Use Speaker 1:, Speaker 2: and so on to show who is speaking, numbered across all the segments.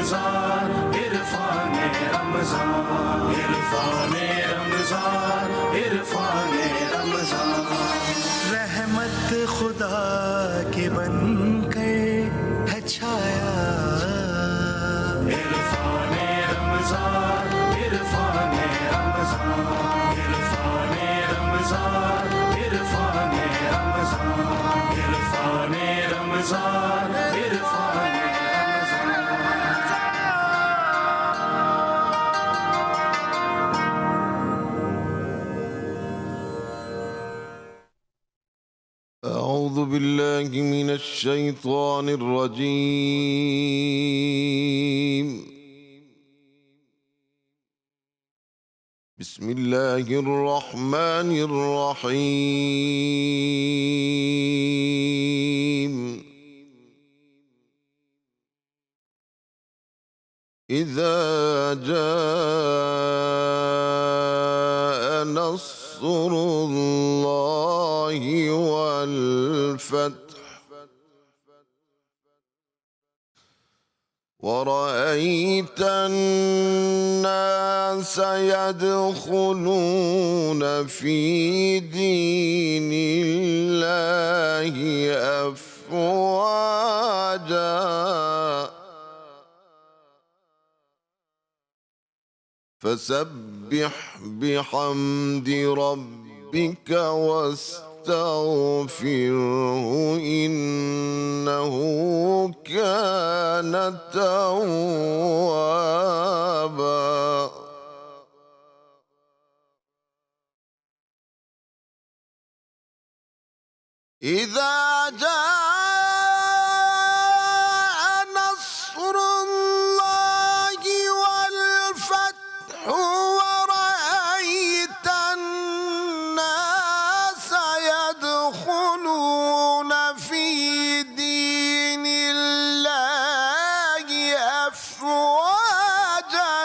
Speaker 1: رمضان عرفان رمضان عرفان رمضان عرفان رمضان
Speaker 2: رحمت خدا کے بن کر ہے چھایا
Speaker 1: عرفان رمضان عرفان رمضان عرفان رمضان عرفان رمضان عرفان رمضان عرفان
Speaker 3: أعوذ بالله من الشيطان الرجيم بسم الله الرحمن الرحيم إذا جاء نصر الله والفتح ورأيت الناس يدخلون في دين الله أفواجا فسبح بحمد ربك واستغفره إنه كان توابا إذا جاء نصر الله والفتح ورأيت الناس يدخلون في دين الله أفواجا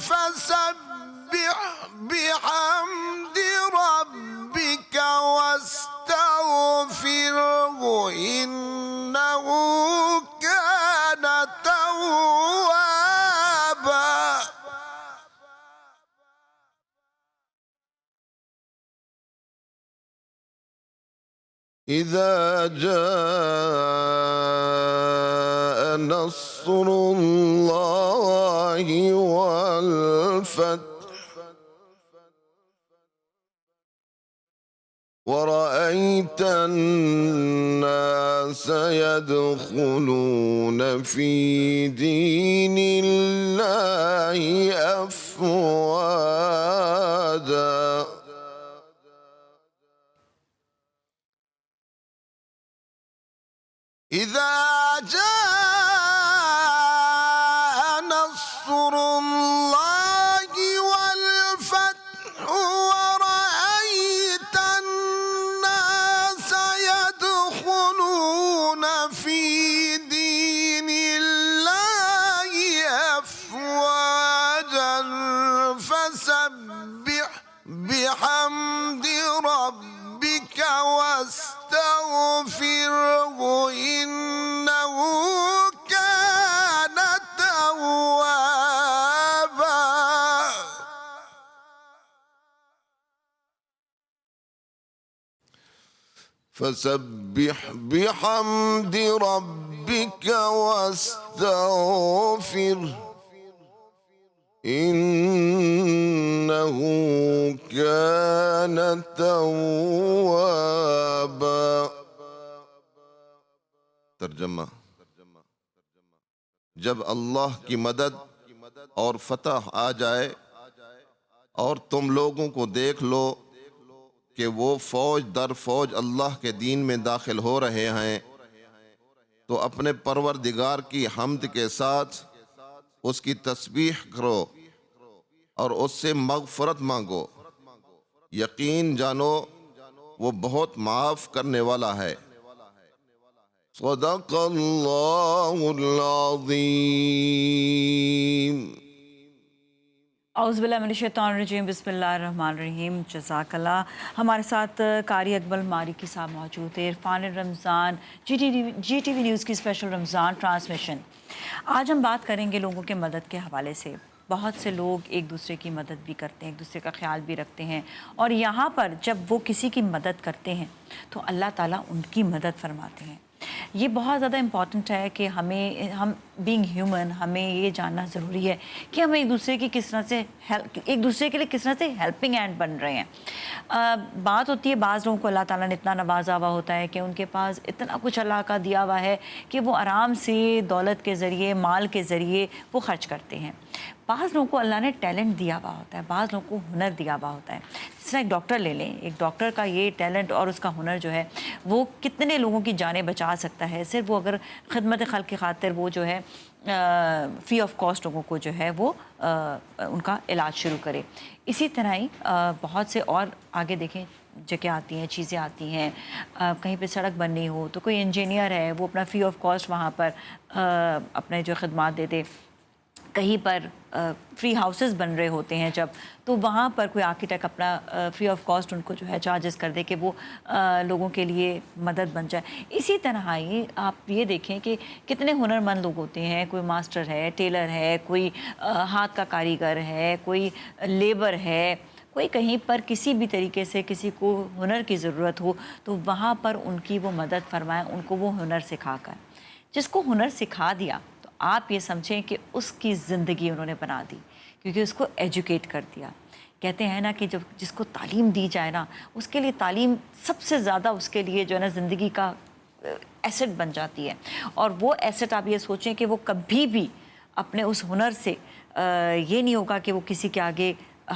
Speaker 3: فسبح بحمد ربك واستغفره إنه كان توابا إذا جاء نصر الله والفتح ورأيت الناس يدخلون في دين الله أفواجا إذا جاء نصر الله والفتح ورأيت الناس يدخلون في دين الله أفواجا فسبح بحمد ربك واستغفره إنه كان توابا فسبح بحمد ربك واستغفره إنه كان توابا ترجمہ جب اللہ کی مدد اور فتح آ جائے اور تم لوگوں کو دیکھ لو کہ وہ فوج در فوج اللہ کے دین میں داخل ہو رہے ہیں تو اپنے پروردگار کی حمد کے ساتھ اس کی تسبیح کرو اور اس سے مغفرت مانگو یقین جانو وہ بہت معاف کرنے والا ہے صدق اللہ العظیم
Speaker 4: اعوذ باللہ من الشیطان الرجیم، بسم اللہ الرحمن الرحیم، جزاک اللہ۔ ہمارے ساتھ قاری اکبر مالکی صاحب موجود ہیں، Irfan Ramzan G T V news کی اسپیشل رمضان ٹرانسمیشن۔ آج ہم بات کریں گے لوگوں کے مدد کے حوالے سے۔ بہت سے لوگ ایک دوسرے کی مدد بھی کرتے ہیں، ایک دوسرے کا خیال بھی رکھتے ہیں، اور یہاں پر جب وہ کسی کی مدد کرتے ہیں تو اللہ تعالیٰ ان کی مدد فرماتے ہیں۔ یہ بہت زیادہ امپورٹنٹ ہے کہ ہم بینگ ہیومن، ہمیں یہ جاننا ضروری ہے کہ ہم ایک دوسرے کی کس طرح سے ایک دوسرے کے لیے کس طرح سے ہیلپنگ ہینڈ بن رہے ہیں۔ بات ہوتی ہے بعض لوگوں کو اللہ تعالیٰ نے اتنا نوازا ہوا ہوتا ہے کہ ان کے پاس اتنا کچھ اللہ کا دیا ہوا ہے کہ وہ آرام سے دولت کے ذریعے، مال کے ذریعے وہ خرچ کرتے ہیں۔ بعض لوگوں کو اللہ نے ٹیلنٹ دیا ہوا ہوتا ہے، بعض لوگوں کو ہنر دیا ہوا ہوتا ہے۔ جس طرح ایک ڈاکٹر لے لیں، ایک ڈاکٹر کا یہ ٹیلنٹ اور اس کا ہنر جو ہے وہ کتنے لوگوں کی جانیں بچا سکتا ہے، صرف وہ اگر خدمت خلق کی خاطر وہ جو ہے فری آف کاسٹ لوگوں کو جو ہے وہ ان کا علاج شروع کرے۔ اسی طرح ہی بہت سے اور آگے دیکھیں جگہ آتی ہیں، چیزیں آتی ہیں، کہیں پہ سڑک بننی ہو تو کوئی انجینئر ہے وہ اپنا فری آف کاسٹ وہاں پر اپنے جو خدمات دے دے۔ کہیں پر فری ہاؤسز بن رہے ہوتے ہیں جب، تو وہاں پر کوئی آرکیٹیکٹ اپنا فری آف کاسٹ ان کو جو ہے چارجز کر دے کہ وہ لوگوں کے لیے مدد بن جائے۔ اسی طرح ہی آپ یہ دیکھیں کہ کتنے ہنرمند لوگ ہوتے ہیں، کوئی ماسٹر ہے، ٹیلر ہے، کوئی ہاتھ کا کاریگر ہے، کوئی لیبر ہے، کوئی کہیں پر کسی بھی طریقے سے کسی کو ہنر کی ضرورت ہو تو وہاں پر ان کی وہ مدد فرمائیں، ان کو وہ ہنر سکھا کر۔ جس کو ہنر سکھا دیا تو آپ یہ سمجھیں کہ اس کی زندگی انہوں نے بنا دی، کیونکہ اس کو ایجوکیٹ کر دیا۔ کہتے ہیں نا کہ جب جس کو تعلیم دی جائے نا، اس کے لیے تعلیم سب سے زیادہ اس کے لیے جو ہے نا زندگی کا ایسٹ بن جاتی ہے، اور وہ ایسٹ آپ یہ سوچیں کہ وہ کبھی بھی اپنے اس ہنر سے یہ نہیں ہوگا کہ وہ کسی کے آگے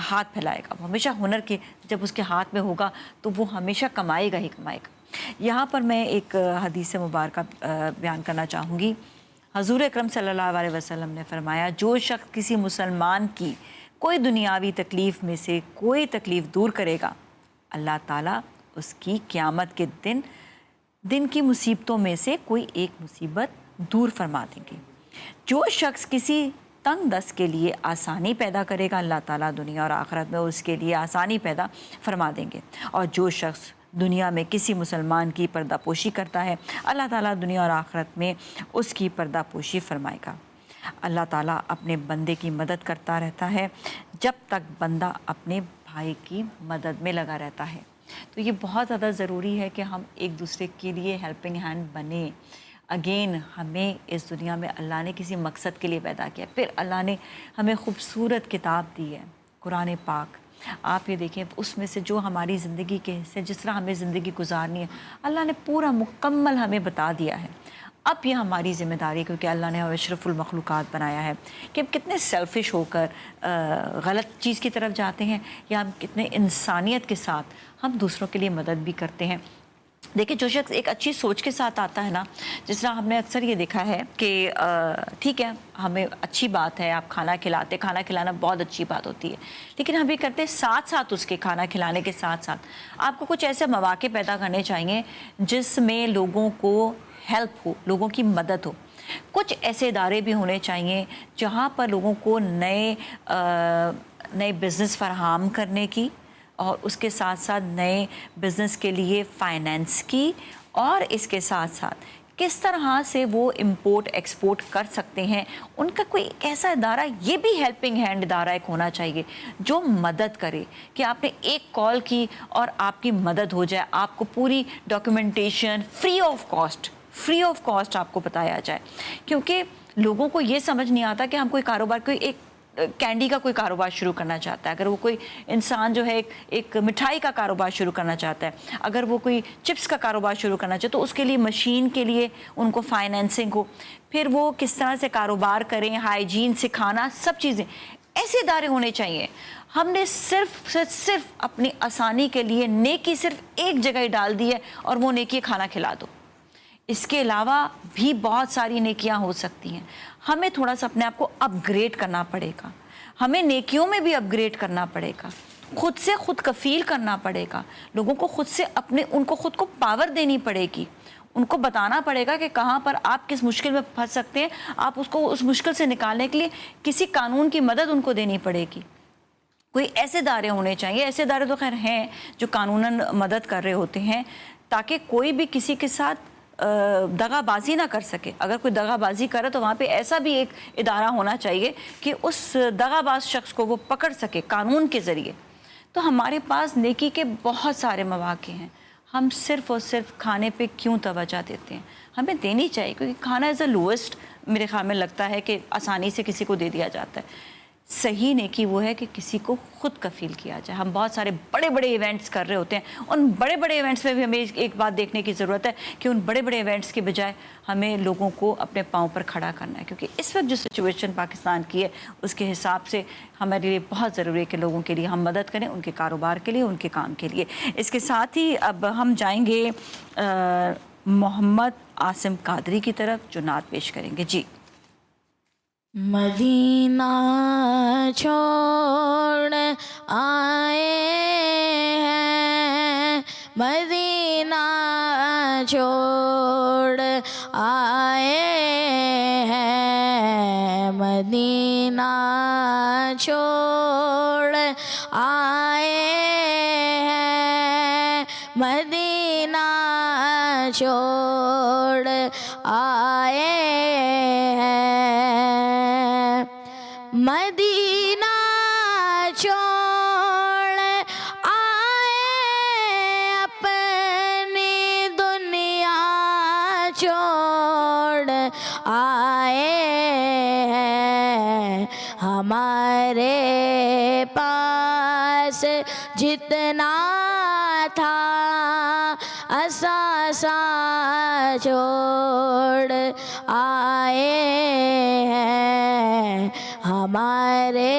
Speaker 4: ہاتھ پھیلائے گا۔ وہ ہمیشہ ہنر کے جب اس کے ہاتھ میں ہوگا تو وہ ہمیشہ کمائے گا ہی کمائے گا۔ یہاں پر میں ایک حدیث مبارکہ بیان کرنا چاہوں گی۔ حضور اکرم صلی اللہ علیہ وسلم نے فرمایا، جو شخص کسی مسلمان کی کوئی دنیاوی تکلیف میں سے کوئی تکلیف دور کرے گا، اللہ تعالیٰ اس کی قیامت کے دن کی مصیبتوں میں سے کوئی ایک مصیبت دور فرما دیں گے۔ جو شخص کسی تنگ دست کے لیے آسانی پیدا کرے گا، اللہ تعالیٰ دنیا اور آخرت میں اس کے لیے آسانی پیدا فرما دیں گے۔ اور جو شخص دنیا میں کسی مسلمان کی پردہ پوشی کرتا ہے، اللہ تعالیٰ دنیا اور آخرت میں اس کی پردہ پوشی فرمائے گا۔ اللہ تعالیٰ اپنے بندے کی مدد کرتا رہتا ہے جب تک بندہ اپنے بھائی کی مدد میں لگا رہتا ہے۔ تو یہ بہت زیادہ ضروری ہے کہ ہم ایک دوسرے کے لیے ہیلپنگ ہینڈ بنیں۔ اگین ہمیں اس دنیا میں اللہ نے کسی مقصد کے لیے پیدا کیا، پھر اللہ نے ہمیں خوبصورت کتاب دی ہے، قرآن پاک۔ آپ یہ دیکھیں اس میں سے جو ہماری زندگی کے حصے، جس طرح ہمیں زندگی گزارنی ہے، اللہ نے پورا مکمل ہمیں بتا دیا ہے۔ اب یہ ہماری ذمہ داری ہے، کیونکہ اللہ نے ہمیں اشرف المخلوقات بنایا ہے، کہ ہم کتنے سیلفش ہو کر غلط چیز کی طرف جاتے ہیں، یا ہم کتنے انسانیت کے ساتھ ہم دوسروں کے لیے مدد بھی کرتے ہیں۔ دیکھیں جو شخص ایک اچھی سوچ کے ساتھ آتا ہے نا، جس طرح ہم نے اکثر یہ دیکھا ہے کہ ٹھیک ہے ہمیں اچھی بات ہے آپ کھانا کھلاتے، کھانا کھلانا بہت اچھی بات ہوتی ہے، لیکن ہم یہ کرتے ساتھ ساتھ اس کے کھانا کھلانے کے ساتھ ساتھ آپ کو کچھ ایسے مواقع پیدا کرنے چاہیے جس میں لوگوں کو ہیلپ ہو، لوگوں کی مدد ہو۔ کچھ ایسے ادارے بھی ہونے چاہیے جہاں پر لوگوں کو نئے بزنس فراہم کرنے کی، اور اس کے ساتھ ساتھ نئے بزنس کے لیے فائنینس کی، اور اس کے ساتھ ساتھ کس طرح سے وہ امپورٹ ایکسپورٹ کر سکتے ہیں، ان کا کوئی ایسا ادارہ، یہ بھی ہیلپنگ ہینڈ ادارہ ایک ہونا چاہیے جو مدد کرے، کہ آپ نے ایک کال کی اور آپ کی مدد ہو جائے، آپ کو پوری ڈاکیومنٹیشن فری آف کاسٹ آپ کو بتایا جائے۔ کیونکہ لوگوں کو یہ سمجھ نہیں آتا کہ ہم کوئی کاروبار، کوئی ایک کینڈی کا کوئی کاروبار شروع کرنا چاہتا ہے، اگر وہ کوئی انسان جو ہے ایک مٹھائی کا کاروبار شروع کرنا چاہتا ہے، اگر وہ کوئی چپس کا کاروبار شروع کرنا چاہتا ہے، تو اس کے لیے مشین کے لیے ان کو فائنینسنگ ہو، پھر وہ کس طرح سے کاروبار کریں، ہائیجین سکھانا، سب چیزیں ایسے ادارے ہونے چاہیے۔ ہم نے صرف اپنی آسانی کے لیے نیکی صرف ایک جگہ ہی ڈال دی ہے، اور وہ نیکی کھانا کھلا دو۔ اس کے علاوہ بھی بہت ساری نیکیاں ہو سکتی ہیں۔ ہمیں تھوڑا سا اپنے آپ کو اپ گریڈ کرنا پڑے گا، ہمیں نیکیوں میں بھی اپ گریڈ کرنا پڑے گا، خود سے خود کفیل کرنا پڑے گا، لوگوں کو ان کو خود کو پاور دینی پڑے گی، ان کو بتانا پڑے گا کہ کہاں پر آپ کس مشکل میں پھنس سکتے ہیں، آپ اس کو اس مشکل سے نکالنے کے لیے کسی قانون کی مدد ان کو دینی پڑے گی۔ کوئی ایسے ادارے ہونے چاہیے، ایسے ادارے تو خیر ہیں جو قانوناً مدد کر رہے ہوتے ہیں، تاکہ کوئی بھی کسی کے ساتھ دغا بازی نہ کر سکے. اگر کوئی دغا بازی کرے تو وہاں پہ ایسا بھی ایک ادارہ ہونا چاہیے کہ اس دغا باز شخص کو وہ پکڑ سکے قانون کے ذریعے. تو ہمارے پاس نیکی کے بہت سارے مواقع ہیں، ہم صرف اور صرف کھانے پہ کیوں توجہ دیتے ہیں؟ ہمیں دینی چاہیے، کیونکہ کھانا از اے لوئسٹ میرے خیال میں لگتا ہے کہ آسانی سے کسی کو دے دیا جاتا ہے. صحیح نیکی وہ ہے کہ کسی کو خود کفیل کیا جائے. ہم بہت سارے بڑے بڑے ایونٹس کر رہے ہوتے ہیں، ان بڑے بڑے ایونٹس میں بھی ہمیں ایک بات دیکھنے کی ضرورت ہے کہ ان بڑے بڑے ایونٹس کے بجائے ہمیں لوگوں کو اپنے پاؤں پر کھڑا کرنا ہے، کیونکہ اس وقت جو سچویشن پاکستان کی ہے اس کے حساب سے ہمارے لیے بہت ضروری ہے کہ لوگوں کے لیے ہم مدد کریں، ان کے کاروبار کے لیے، ان کے کام کے لیے. اس کے ساتھ ہی اب ہم جائیں گے محمد عاصم قادری کی طرف جو نعت پیش کریں گے. جی.
Speaker 5: مدینہ چھوڑ آئے ہیں، مدینہ چھوڑ آئے ہیں، مدینہ چھوڑ آئے ہیں، مدینہ چھوڑ آئے ہیں، مدینہ چھوڑ آئے، اپنی دنیا چھوڑ آئے ہیں، ہمارے پاس جتنا تھا اثاثہ چھوڑ آئے ہیں، ہمارے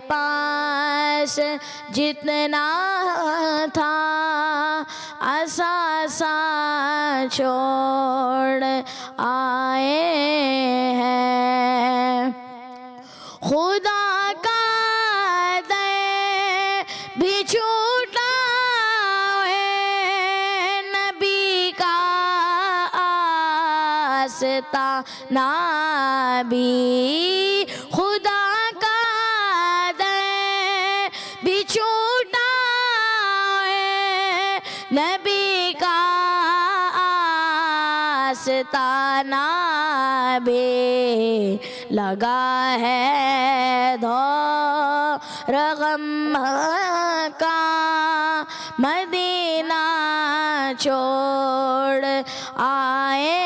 Speaker 5: پاس جتنا تھا اثاثہ چھوڑ آئے ہیں، خدا کا دے بھی چھوٹا ہے، نبی کا آستانہ بھی، خدا کا دے بھی چھوٹا ہے، نبی کا آستانہ بھی، لگا ہے دور غم کا مدینہ چھوڑ آئے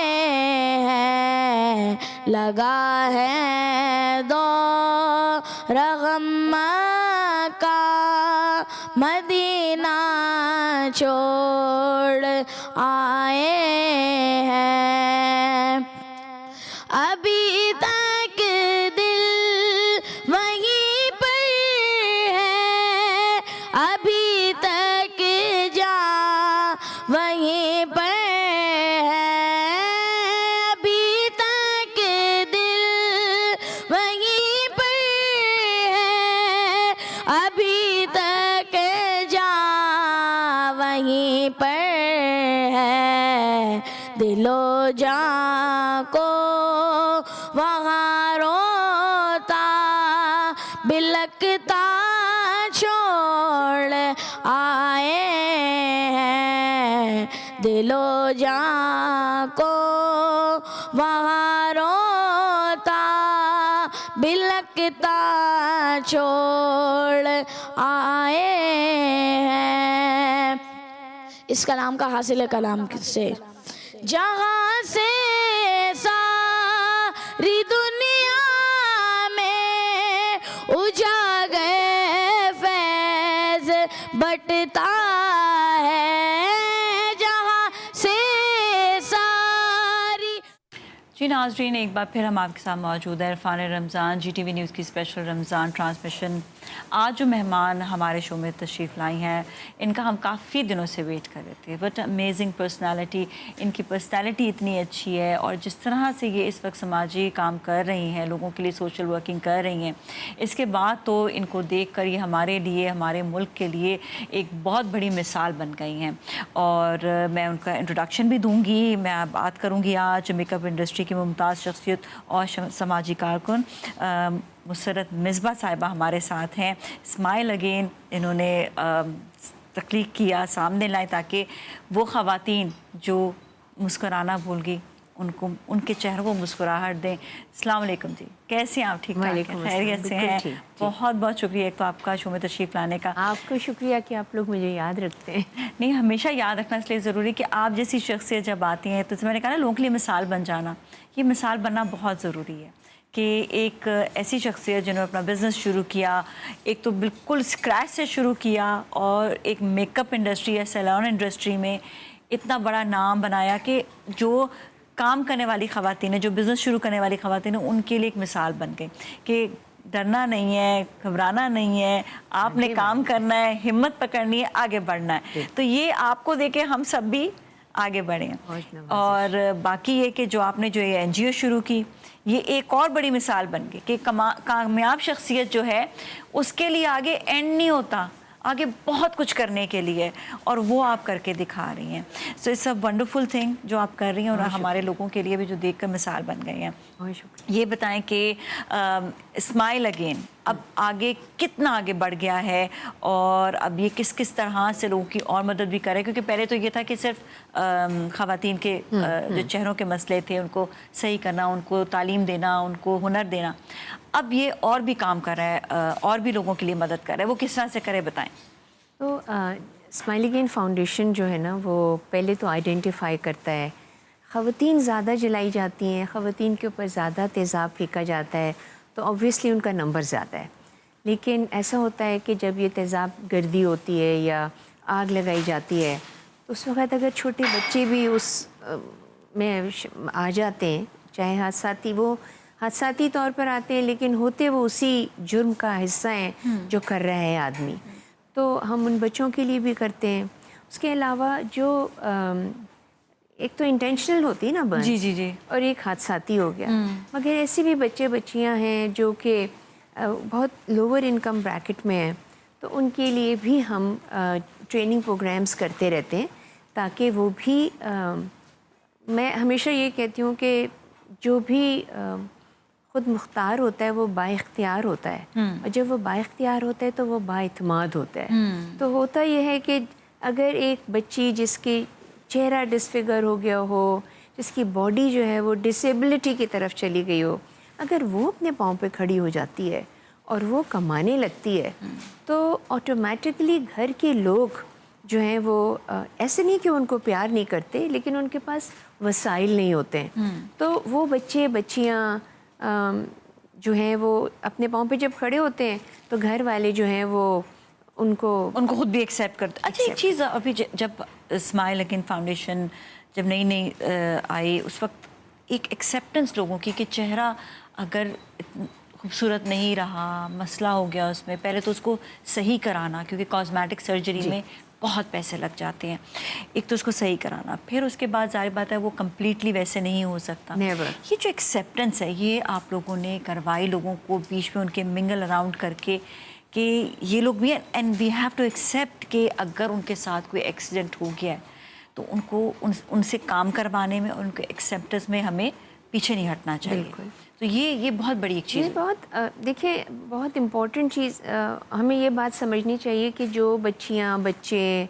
Speaker 5: ہیں، لگا ہے دور غم کا مدینہ چھوڑ آئے ہیں، ابھی تک دل وہیں پر ہے، ابھی تک جان وہیں پر ہے، ابھی تک دل وہیں پر ہے، ابھی تک جان وہیں پر ہے، دل و جان کو وہاں روتا بلکتا چھوڑ آئے ہیں، دل و جان کو وہاں روتا بلکتا چھوڑ آئے ہیں. اس کلام کا حاصل ہے کلام سے، جہاں سے ساری دنیا میں اجاگر فیض بٹتا ہے، جہاں سے ساری.
Speaker 4: جی ناظرین، ایک بار پھر ہم آپ کے ساتھ موجود ہیں. Irfan Ramzan, G T V news کی اسپیشل رمضان ٹرانسمیشن. آج جو مہمان ہمارے شو میں تشریف لائی ہیں، ان کا ہم کافی دنوں سے ویٹ کر رہے تھے. بٹ امیزنگ پرسنالٹی، ان کی پرسنالٹی اتنی اچھی ہے، اور جس طرح سے یہ اس وقت سماجی کام کر رہی ہیں، لوگوں کے لیے سوشل ورکنگ کر رہی ہیں، اس کے بعد تو ان کو دیکھ کر یہ ہمارے لیے، ہمارے ملک کے لیے ایک بہت بڑی مثال بن گئی ہیں. اور میں ان کا انٹروڈکشن بھی دوں گی. میں بات کروں گی آج میک اپ انڈسٹری کی ممتاز شخصیت اور سماجی کارکن مسرت مصباح صاحبہ ہمارے ساتھ ہیں. اسمائل اگین انہوں نے تخلیق کیا، سامنے لائے تاکہ وہ خواتین جو مسکرانا بھول گئی ان کے چہروں کو مسکراہٹ دیں. السلام علیکم جی، کیسے ہیں آپ؟ ٹھیک ٹھاک ہیں؟ خیریت سے ہیں؟ بہت بہت شکریہ ایک تو آپ کا شو میں تشریف لانے کا.
Speaker 6: آپ کو شکریہ کہ آپ لوگ مجھے یاد رکھتے ہیں.
Speaker 4: نہیں، ہمیشہ یاد رکھنا اس لیے ضروری کہ آپ جیسی شخصیت جب آتی ہیں تو میں نے کہا نا لوگوں کے لیے مثال بن جانا، یہ مثال بننا بہت ضروری ہے کہ ایک ایسی شخصیت جنہوں نے اپنا بزنس شروع کیا، ایک تو بالکل اسکریچ سے شروع کیا اور ایک میک اپ انڈسٹری یا سیلون انڈسٹری میں اتنا بڑا نام بنایا کہ جو کام کرنے والی خواتین ہیں، جو بزنس شروع کرنے والی خواتین ہیں، ان کے لیے ایک مثال بن گئی کہ ڈرنا نہیں ہے، گھبرانا نہیں ہے، آپ نے کام کرنا ہے، ہمت پکڑنی ہے، آگے بڑھنا ہے. تو یہ آپ کو دیکھ کے ہم سب بھی آگے بڑھے ہیں. اور باقی یہ کہ جو آپ نے جو یہ NGO شروع کی، یہ ایک اور بڑی مثال بن گئی کہ کامیاب شخصیت جو ہے اس کے لیے آگے اینڈ نہیں ہوتا، آگے بہت کچھ کرنے کے لیے، اور وہ آپ کر کے دکھا رہی ہیں. So it's a wonderful thing جو آپ کر رہی ہیں، اور ہمارے لوگوں کے لیے بھی جو دیکھ کر مثال بن گئی ہیں. یہ بتائیں کہ اسمائل اگین اب آگے کتنا آگے بڑھ گیا ہے، اور اب یہ کس کس طرح سے لوگوں کی اور مدد بھی کرے، کیونکہ پہلے تو یہ تھا کہ صرف خواتین کے جو چہروں کے مسئلے تھے ان کو صحیح کرنا، ان کو تعلیم دینا، ان کو ہنر دینا. اب یہ اور بھی کام کر رہا ہے، اور بھی لوگوں کے لیے مدد کر رہا ہے. وہ کس طرح سے کرے بتائیں.
Speaker 6: تو اسمائل اگین فاؤنڈیشن جو ہے نا، وہ پہلے تو آئیڈینٹیفائی کرتا ہے خواتین زیادہ جلائی جاتی ہیں، خواتین کے اوپر زیادہ تیزاب پھینکا جاتا ہے، تو آبویسلی ان کا نمبر زیادہ ہے. لیکن ایسا ہوتا ہے کہ جب یہ تیزاب گردی ہوتی ہے یا آگ لگائی جاتی ہے، تو اس وقت اگر چھوٹے بچے بھی اس میں آ جاتے ہیں، چاہے حادثاتی طور پر آتے ہیں، لیکن ہوتے وہ اسی جرم کا حصہ ہیں جو کر رہا ہے آدمی. تو ہم ان بچوں کے لیے بھی کرتے ہیں. اس کے علاوہ جو ایک تو انٹینشنل ہوتی ہے نا برن،
Speaker 4: جی
Speaker 6: اور ایک حادثاتی ہو گیا. مگر ایسے بھی بچے بچیاں ہیں جو کہ بہت لوور انکم بریکٹ میں ہیں، تو ان کے لیے بھی ہم ٹریننگ پروگرامز کرتے رہتے ہیں تاکہ وہ بھی میں ہمیشہ یہ کہتی ہوں کہ جو بھی خود مختار ہوتا ہے وہ با اختیار ہوتا ہے، اور جب وہ با اختیار ہوتا ہے تو وہ با اعتماد ہوتا ہے. تو ہوتا یہ ہے کہ اگر ایک بچی جس کی چہرہ ڈسفگر ہو گیا ہو، جس کی باڈی جو ہے وہ ڈسیبلٹی کی طرف چلی گئی ہو، اگر وہ اپنے پاؤں پہ کھڑی ہو جاتی ہے اور وہ کمانے لگتی ہے، تو آٹومیٹکلی گھر کے لوگ جو ہیں وہ ایسے نہیں کہ ان کو پیار نہیں کرتے، لیکن ان کے پاس وسائل نہیں ہوتے ہیں. تو وہ بچے بچیاں جو ہیں وہ اپنے پاؤں پہ جب کھڑے ہوتے ہیں تو گھر والے جو ہیں وہ ان کو
Speaker 4: خود بھی ایکسیپٹ کرتے. اچھا ایک چیز ابھی جب اسمائل اگین فاؤنڈیشن جب نئی آئی، اس وقت ایک ایکسیپٹنس لوگوں کی کہ چہرہ اگر خوبصورت نہیں رہا، مسئلہ ہو گیا اس میں، پہلے تو اس کو صحیح کرانا، کیونکہ کاسمیٹک سرجری میں بہت پیسے لگ جاتے ہیں. ایک تو اس کو صحیح کرانا، پھر اس کے بعد ظاہر بات ہے وہ کمپلیٹلی ویسے نہیں ہو سکتا. یہ جو ایکسیپٹنس ہے یہ آپ لوگوں نے کروائی لوگوں کو، بیچ میں ان کے منگل اراؤنڈ کر کے کہ یہ لوگ بھی، and we have to accept کہ اگر ان کے ساتھ کوئی ایکسیڈنٹ ہو گیا ہے تو ان کو ان سے کام کروانے میں، ان کے ایکسیپٹنس میں ہمیں پیچھے نہیں ہٹنا چاہیے. تو یہ بہت بڑی ایک چیز ہے.
Speaker 6: بہت دیکھیں بہت امپورٹنٹ چیز ہمیں یہ بات سمجھنی چاہیے کہ جو بچیاں، بچے،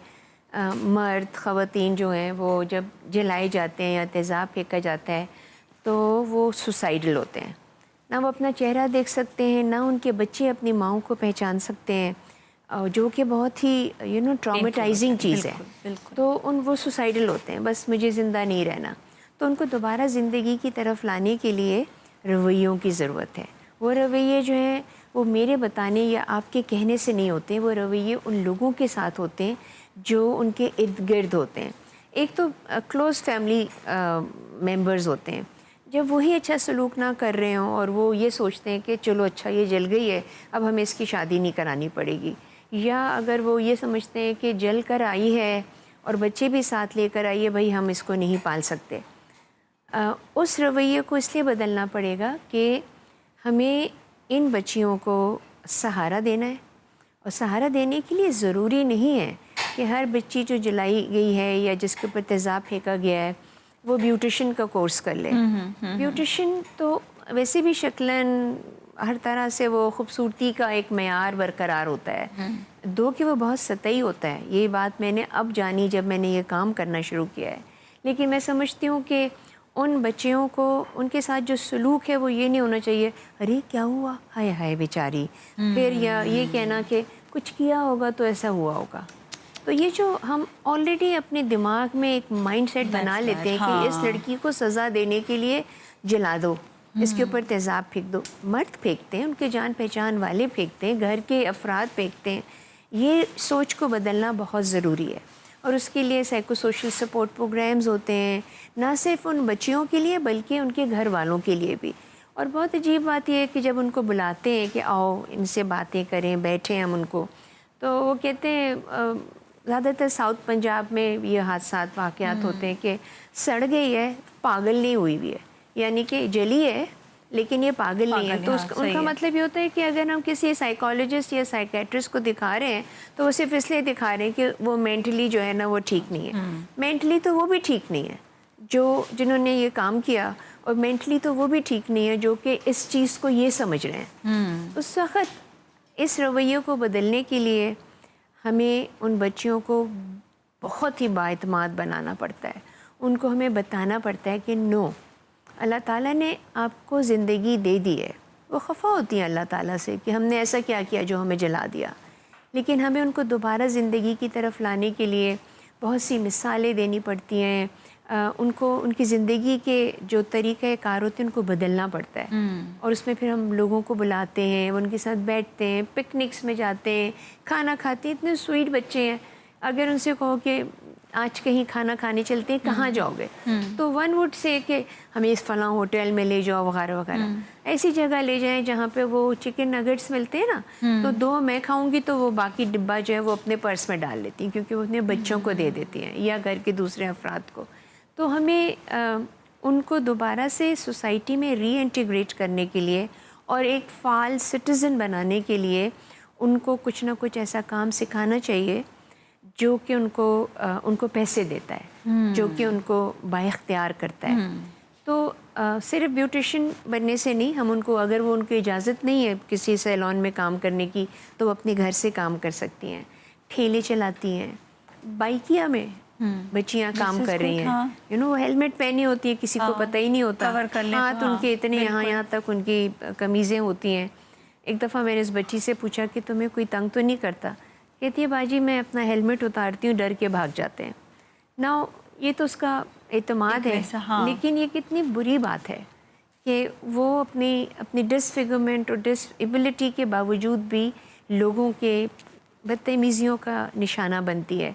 Speaker 6: مرد، خواتین جو ہیں وہ جب جلائے جاتے ہیں یا تیزاب پھینکا جاتا ہے تو وہ سوسائڈل ہوتے ہیں. نہ وہ اپنا چہرہ دیکھ سکتے ہیں، نہ ان کے بچے اپنی ماؤں کو پہچان سکتے ہیں، جو کہ بہت ہی ٹرامیٹائزنگ چیز ہے. تو وہ سوسائڈل ہوتے ہیں، بس مجھے زندہ نہیں رہنا. تو ان کو دوبارہ زندگی کی طرف لانے کے لیے رویوں کی ضرورت ہے. وہ رویے جو ہیں وہ میرے بتانے یا آپ کے کہنے سے نہیں ہوتے، وہ رویے ان لوگوں کے ساتھ ہوتے ہیں جو ان کے ارد گرد ہوتے ہیں. ایک تو کلوز فیملی ممبرز ہوتے ہیں، جب وہی اچھا سلوک نہ کر رہے ہوں اور وہ یہ سوچتے ہیں کہ چلو اچھا یہ جل گئی ہے اب ہمیں اس کی شادی نہیں کرانی پڑے گی، یا اگر وہ یہ سمجھتے ہیں کہ جل کر آئی ہے اور بچے بھی ساتھ لے کر آئی ہے، بھائی ہم اس کو نہیں پال سکتے. اس رویے کو اس لیے بدلنا پڑے گا کہ ہمیں ان بچیوں کو سہارا دینا ہے، اور سہارا دینے کے لیے ضروری نہیں ہے کہ ہر بچی جو جلائی گئی ہے یا جس کے اوپر تیزاب پھینکا گیا ہے وہ بیوٹیشن کا کورس کر لے. بیوٹیشن تو ویسے بھی شکلاً ہر طرح سے وہ خوبصورتی کا ایک معیار برقرار ہوتا ہے، دو کہ وہ بہت سطحی ہوتا ہے. یہ بات میں نے اب جانی جب میں نے یہ کام کرنا شروع کیا ہے. لیکن میں سمجھتی ہوں کہ ان بچیوں کو ان کے ساتھ جو سلوک ہے وہ یہ نہیں ہونا چاہیے ارے کیا ہوا ہائے ہائے بیچاری، پھر یا یہ کہنا کہ کچھ کیا ہوگا تو ایسا ہوا ہوگا. تو یہ جو ہم آلریڈی اپنے دماغ میں ایک مائنڈ سیٹ بنا لیتے ہیں کہ اس لڑکی کو سزا دینے کے لیے جلا دو، اس کے اوپر تیزاب پھینک دو. مرد پھینکتے ہیں، ان کے جان پہچان والے پھینکتے ہیں، گھر کے افراد پھینکتے ہیں. یہ سوچ کو بدلنا بہت ضروری ہے، اور اس کے لیے سائیکو سوشل سپورٹ پروگرامز ہوتے ہیں، نہ صرف ان بچیوں کے لیے بلکہ ان کے گھر والوں کے لیے بھی. اور بہت عجیب بات یہ ہے کہ جب ان کو بلاتے ہیں کہ آؤ ان سے باتیں کریں، بیٹھیں ہم ان کو، تو وہ کہتے ہیں زیادہ تر ساؤتھ پنجاب میں یہ حادثات واقعات ہوتے ہیں کہ سڑ گئی ہے، پاگل نہیں ہوئی ہوئی ہے، یعنی کہ جلی ہے لیکن یہ پاگل نہیں ہے. تو ان کا مطلب یہ ہوتا ہے کہ اگر ہم کسی سائیکالوجسٹ یا سائیکیٹرسٹ کو دکھا رہے ہیں تو وہ صرف اس لیے دکھا رہے ہیں کہ وہ مینٹلی جو ہے نا وہ ٹھیک نہیں ہے. مینٹلی تو وہ بھی ٹھیک نہیں ہے جنہوں نے یہ کام کیا، اور مینٹلی تو وہ بھی ٹھیک نہیں ہے جو کہ اس چیز کو یہ سمجھ رہے ہیں. اس وقت اس رویے کو بدلنے کے لیے ہمیں ان بچیوں کو بہت ہی بااعتماد بنانا پڑتا ہے. ان کو ہمیں بتانا پڑتا ہے کہ نو، اللہ تعالیٰ نے آپ کو زندگی دے دی ہے. وہ خفا ہوتی ہیں اللہ تعالیٰ سے کہ ہم نے ایسا کیا کیا جو ہمیں جلا دیا، لیکن ہمیں ان کو دوبارہ زندگی کی طرف لانے کے لیے بہت سی مثالیں دینی پڑتی ہیں. ان کو ان کی زندگی کے جو طریقہ کار ہوتے ہیں ان کو بدلنا پڑتا ہے. اور اس میں پھر ہم لوگوں کو بلاتے ہیں، ان کے ساتھ بیٹھتے ہیں، پکنکس میں جاتے ہیں، کھانا کھاتے ہیں. اتنے سویٹ بچے ہیں، اگر ان سے کہو کہ آج کہیں کھانا کھانے چلتے ہیں، کہاں جاؤ گے، تو ون وڈ سے کہ ہمیں اس فلاں ہوٹل میں لے جاؤ وغیرہ وغیرہ. ایسی جگہ لے جائیں جہاں پہ وہ چکن نگٹس ملتے ہیں نا، تو 2 میں کھاؤں گی تو وہ باقی ڈبہ جو ہے وہ اپنے پرس میں ڈال لیتی ہیں کیونکہ وہ اپنے بچوں کو دے دیتی ہیں یا گھر کے دوسرے افراد کو. تو ہمیں ان کو دوبارہ سے سوسائٹی میں ری انٹیگریٹ کرنے کے لیے اور ایک فعال سٹیزن بنانے کے لیے ان کو کچھ نہ کچھ ایسا کام سکھانا چاہیے جو کہ ان کو پیسے دیتا ہے، جو کہ ان کو بااختیار کرتا ہے. تو صرف بیوٹیشین بننے سے نہیں، ہم ان کو اگر وہ ان کی اجازت نہیں ہے کسی سیلون میں کام کرنے کی تو وہ اپنے گھر سے کام کر سکتی ہیں. ٹھیلے چلاتی ہیں، بائکیا میں بچیاں کام کر رہی ہیں، وہ ہیلمٹ پہنی ہوتی ہے، کسی کو پتہ ہی نہیں ہوتا، ہاتھ ان کے اتنے یہاں تک ان کی قمیضیں ہوتی ہیں. ایک دفعہ میں نے اس بچی سے پوچھا کہ تمہیں کوئی تنگ تو نہیں کرتا؟ کہتی ہے باجی میں اپنا ہیلمٹ اتارتی ہوں، ڈر کے بھاگ جاتے ہیں. نا یہ تو اس کا اعتماد ہے، لیکن یہ کتنی بری بات ہے کہ وہ اپنی ڈسفگرمنٹ اور ڈس ایبلٹی کے باوجود بھی لوگوں کے بدتمیزیوں کا نشانہ بنتی ہے.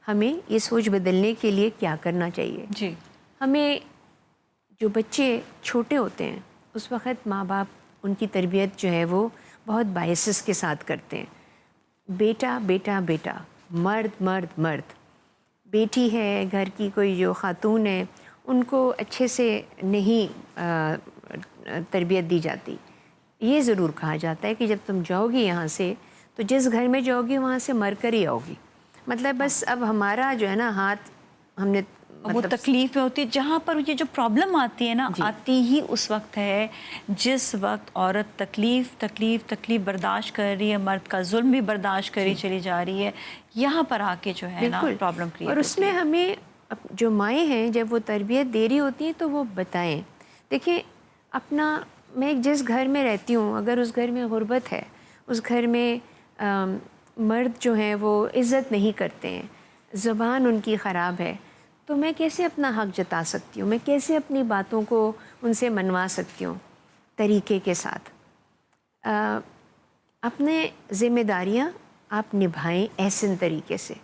Speaker 6: ہمیں یہ سوچ بدلنے کے لیے کیا کرنا چاہیے؟ جی، ہمیں جو بچے چھوٹے ہوتے ہیں اس وقت ماں باپ ان کی تربیت جو ہے وہ بہت بائسس کے ساتھ کرتے ہیں. بیٹا بیٹا بیٹا، مرد مرد مرد. بیٹی ہے، گھر کی کوئی جو خاتون ہے، ان کو اچھے سے نہیں تربیت دی جاتی. یہ ضرور کہا جاتا ہے کہ جب تم جاؤ گی یہاں سے تو جس گھر میں جاؤ گی وہاں سے مر کر ہی آؤ گی. مطلب بس اب ہمارا جو ہے نا ہاتھ ہم نے
Speaker 4: وہ تکلیف میں ہوتی ہے. جہاں پر یہ جو پرابلم آتی ہے نا، آتی ہی اس وقت ہے جس وقت عورت تکلیف برداشت کر رہی ہے، مرد کا ظلم بھی برداشت کری چلی جا رہی ہے. یہاں پر آ کے جو ہے نا پرابلم کریٹ.
Speaker 6: اور اس میں ہمیں جو مائیں ہیں جب وہ تربیت دے رہی ہوتی ہیں تو وہ بتائیں. دیکھیں میں جس گھر میں رہتی ہوں، اگر اس گھر میں غربت ہے، اس گھر میں مرد جو ہیں وہ عزت نہیں کرتے ہیں، زبان ان کی خراب ہے، تو میں کیسے اپنا حق جتا سکتی ہوں؟ میں کیسے اپنی باتوں کو ان سے منوا سکتی ہوں طریقے کے ساتھ؟ اپنے ذمہ داریاں آپ نبھائیں احسن طریقے سے.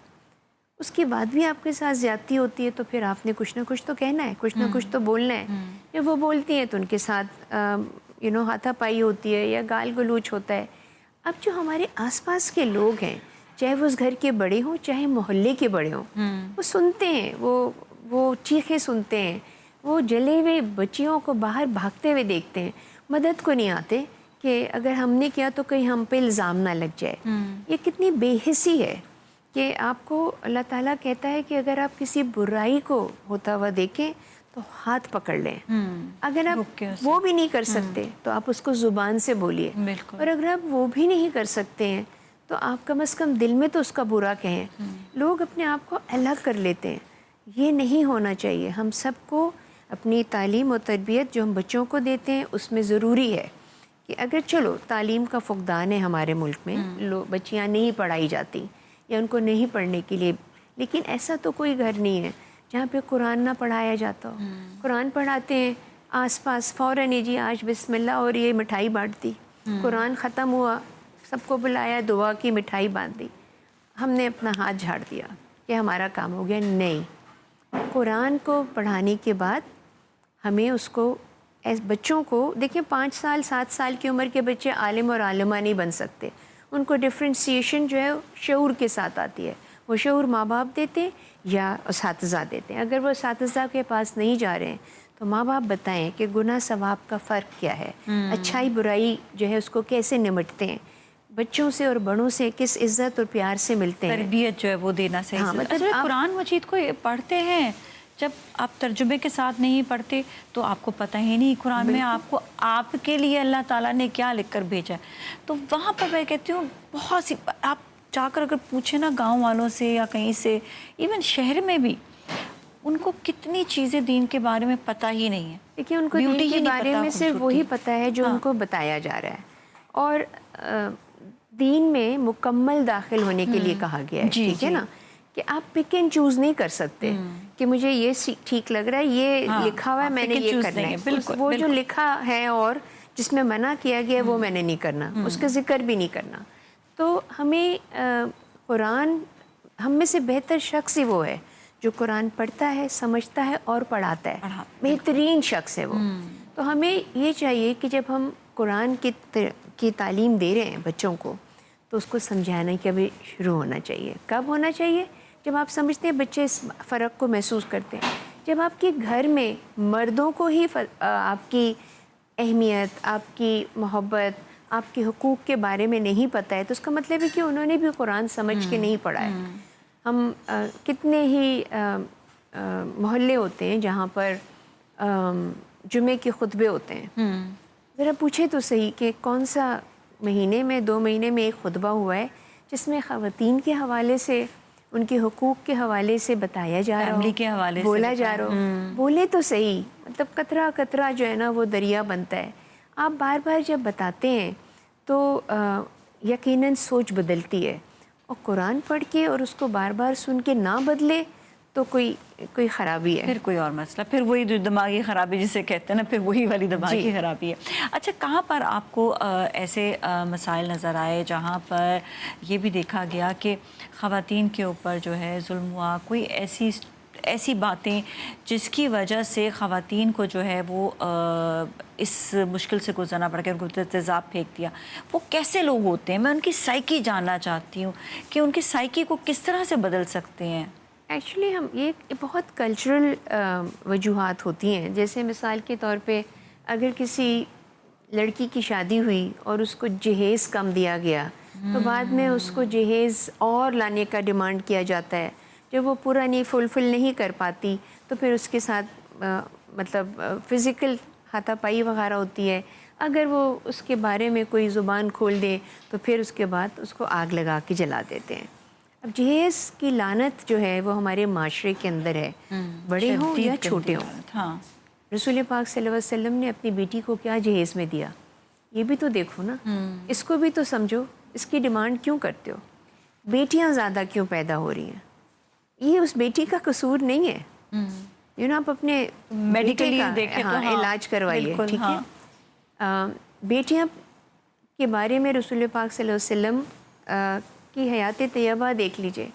Speaker 6: اس کے بعد بھی آپ کے ساتھ زیادتی ہوتی ہے تو پھر آپ نے کچھ نہ کچھ تو کہنا ہے، کچھ نہ کچھ تو بولنا ہے. جب وہ بولتی ہیں تو ان کے ساتھ ہاتھا پائی ہوتی ہے یا گال گلوچ ہوتا ہے. اب جو ہمارے آس پاس کے لوگ ہیں، چاہے وہ اس گھر کے بڑے ہوں چاہے محلے کے بڑے ہوں، وہ سنتے ہیں، وہ چیخیں سنتے ہیں، وہ جلے ہوئے بچیوں کو باہر بھاگتے ہوئے دیکھتے ہیں، مدد کو نہیں آتے کہ اگر ہم نے کیا تو کہیں ہم پہ الزام نہ لگ جائے. یہ کتنی بے حسی ہے کہ آپ کو اللہ تعالیٰ کہتا ہے کہ اگر آپ کسی برائی کو ہوتا ہوا دیکھیں تو ہاتھ پکڑ لیں. اگر
Speaker 4: رک
Speaker 6: آپ
Speaker 4: کے اسے.
Speaker 6: وہ بھی نہیں کر سکتے تو آپ اس کو زبان سے بولیے.
Speaker 4: بالکل.
Speaker 6: اور اگر آپ وہ بھی نہیں کر سکتے ہیں تو آپ کم از کم دل میں تو اس کا برا کہیں. لوگ اپنے آپ کو الگ کر لیتے ہیں. یہ نہیں ہونا چاہیے. ہم سب کو اپنی تعلیم و تربیت جو ہم بچوں کو دیتے ہیں اس میں ضروری ہے کہ اگر چلو تعلیم کا فقدان ہے ہمارے ملک میں, بچیاں نہیں پڑھائی جاتی یا ان کو نہیں پڑھنے کے لیے, لیکن ایسا تو کوئی گھر نہیں ہے جہاں پہ قرآن نہ پڑھایا جاتا ہو. قرآن پڑھاتے ہیں آس پاس فوراً ہی جی آج بسم اللہ اور یہ مٹھائی بانٹ دی. قرآن ختم ہوا, سب کو بلایا, دعا کی, مٹھائی باندھ دی, ہم نے اپنا ہاتھ جھاڑ دیا کہ ہمارا کام ہو گیا. نہیں, قرآن کو پڑھانے کے بعد ہمیں اس کو بچوں کو دیکھیں 5 سال 7 سال کی عمر کے بچے عالم اور عالمہ نہیں بن سکتے. ان کو ڈفرینسیشن جو ہے شعور کے ساتھ آتی ہے. وہ شعور ماں باپ دیتے ہیں یا اساتذہ دیتے ہیں. اگر وہ اساتذہ کے پاس نہیں جا رہے ہیں تو ماں باپ بتائیں کہ گناہ ثواب کا فرق کیا ہے, اچھائی برائی جو ہے اس کو کیسے نمٹتے ہیں, بچوں سے اور بڑوں سے کس عزت اور پیار سے ملتے ہیں.
Speaker 4: تربیت جو ہے وہ دینا صحیح.
Speaker 6: ہاں، مطلب
Speaker 4: اچھا,
Speaker 6: آپ
Speaker 4: قرآن مجید کو پڑھتے ہیں, جب آپ ترجمے کے ساتھ نہیں پڑھتے تو آپ کو پتہ ہی نہیں قرآن میں آپ کو آپ کے لیے اللہ تعالیٰ نے کیا لکھ کر بھیجا ہے. تو وہاں پر میں کہتی ہوں بہت سی آپ جا کر اگر پوچھیں نا گاؤں والوں سے یا کہیں سے, ایون شہر میں بھی, ان کو کتنی چیزیں دین کے بارے میں پتہ ہی نہیں ہے.
Speaker 6: دیکھیے ان کو دین کے بارے میں صرف وہی پتہ ہے جو ان کو بتایا جا رہا ہے. اور دین میں مکمل داخل ہونے کے لیے کہا گیا ہے, ٹھیک ہے نا, کہ آپ پک اینڈ چوز نہیں کر سکتے کہ مجھے یہ ٹھیک لگ رہا ہے, یہ لکھا ہوا ہے میں نے یہ کرنا ہے. وہ جو لکھا ہے اور جس میں منع کیا گیا ہے وہ میں نے نہیں کرنا, اس کا ذکر بھی نہیں کرنا. تو ہمیں قرآن, ہم میں سے بہتر شخص ہی وہ ہے جو قرآن پڑھتا ہے, سمجھتا ہے اور پڑھاتا ہے. بہترین شخص ہے وہ. تو ہمیں یہ چاہیے کہ جب ہم قرآن کی تعلیم دے رہے ہیں بچوں کو تو اس کو سمجھانا کہ ابھی شروع ہونا چاہیے. کب ہونا چاہیے؟ جب آپ سمجھتے ہیں بچے اس فرق کو محسوس کرتے ہیں. جب آپ کے گھر میں مردوں کو ہی آپ کی اہمیت, آپ کی محبت, آپ کے حقوق کے بارے میں نہیں پتہ ہے تو اس کا مطلب ہے کہ انہوں نے بھی قرآن سمجھ کے نہیں پڑھا ہے. ہم کتنے ہی محلے ہوتے ہیں جہاں پر جمعے کے خطبے ہوتے ہیں. ذرا پوچھے تو صحیح کہ کون سا مہینے میں 2 مہینے میں ایک خطبہ ہوا ہے جس میں خواتین کے حوالے سے, ان کے حقوق کے حوالے سے بتایا جا رہا ہو,
Speaker 4: کے حوالے سے
Speaker 6: بولا جا رہا ہو. بولے تو صحیح, مطلب قطرہ قطرہ جو ہے نا وہ دریا بنتا ہے. آپ بار بار جب بتاتے ہیں تو یقیناً سوچ بدلتی ہے. اور قرآن پڑھ کے اور اس کو بار بار سن کے نہ بدلے تو کوئی خرابی ہے.
Speaker 4: پھر کوئی اور مسئلہ, پھر وہی جو دماغی خرابی جسے کہتے ہیں نا, پھر وہی والی دماغی خرابی ہے. اچھا, کہاں پر آپ کو ایسے مسائل نظر آئے جہاں پر یہ بھی دیکھا گیا کہ خواتین کے اوپر جو ہے ظلم ہوا, کوئی ایسی باتیں جس کی وجہ سے خواتین کو جو ہے وہ اس مشکل سے گزرنا پڑ گیا, ان کو تیزاب پھینک دیا؟ وہ کیسے لوگ ہوتے ہیں؟ میں ان کی سائیکی جاننا چاہتی ہوں کہ ان کی سائیکی کو کس طرح سے بدل سکتے ہیں.
Speaker 6: ایکچولی ہم یہ بہت کلچرل وجوہات ہوتی ہیں. جیسے مثال کے طور پہ اگر کسی لڑکی کی شادی ہوئی اور اس کو جہیز کم دیا گیا تو بعد میں اس کو جہیز اور لانے کا ڈیمانڈ کیا جاتا ہے. جب وہ پورا نہیں فلفل نہیں کر پاتی تو پھر اس کے ساتھ مطلب فزیکل ہاتھا پائی وغیرہ ہوتی ہے. اگر وہ اس کے بارے میں کوئی زبان کھول دے تو پھر اس کے بعد اس کو آگ لگا کے جلا دیتے ہیں. اب جہیز کی لعنت جو ہے وہ ہمارے معاشرے کے اندر ہے, بڑے ہوں یا چھوٹے ہوں. رسول پاک صلی اللہ علیہ وسلم نے اپنی بیٹی کو کیا جہیز میں دیا, یہ بھی تو دیکھو نا, اس کو بھی تو سمجھو. اس کی ڈیمانڈ کیوں کرتے ہو؟ بیٹیاں زیادہ کیوں پیدا ہو رہی ہیں؟ یہ اس بیٹی کا قصور نہیں ہے. آپ اپنے
Speaker 4: میڈیکلی دیکھیں تو
Speaker 6: علاج کروائیے, ٹھیک ہے. بیٹیاں کے بارے میں رسول پاک صلی اللہ علیہ وسلم کی حیات طیبہ دیکھ لیجئے,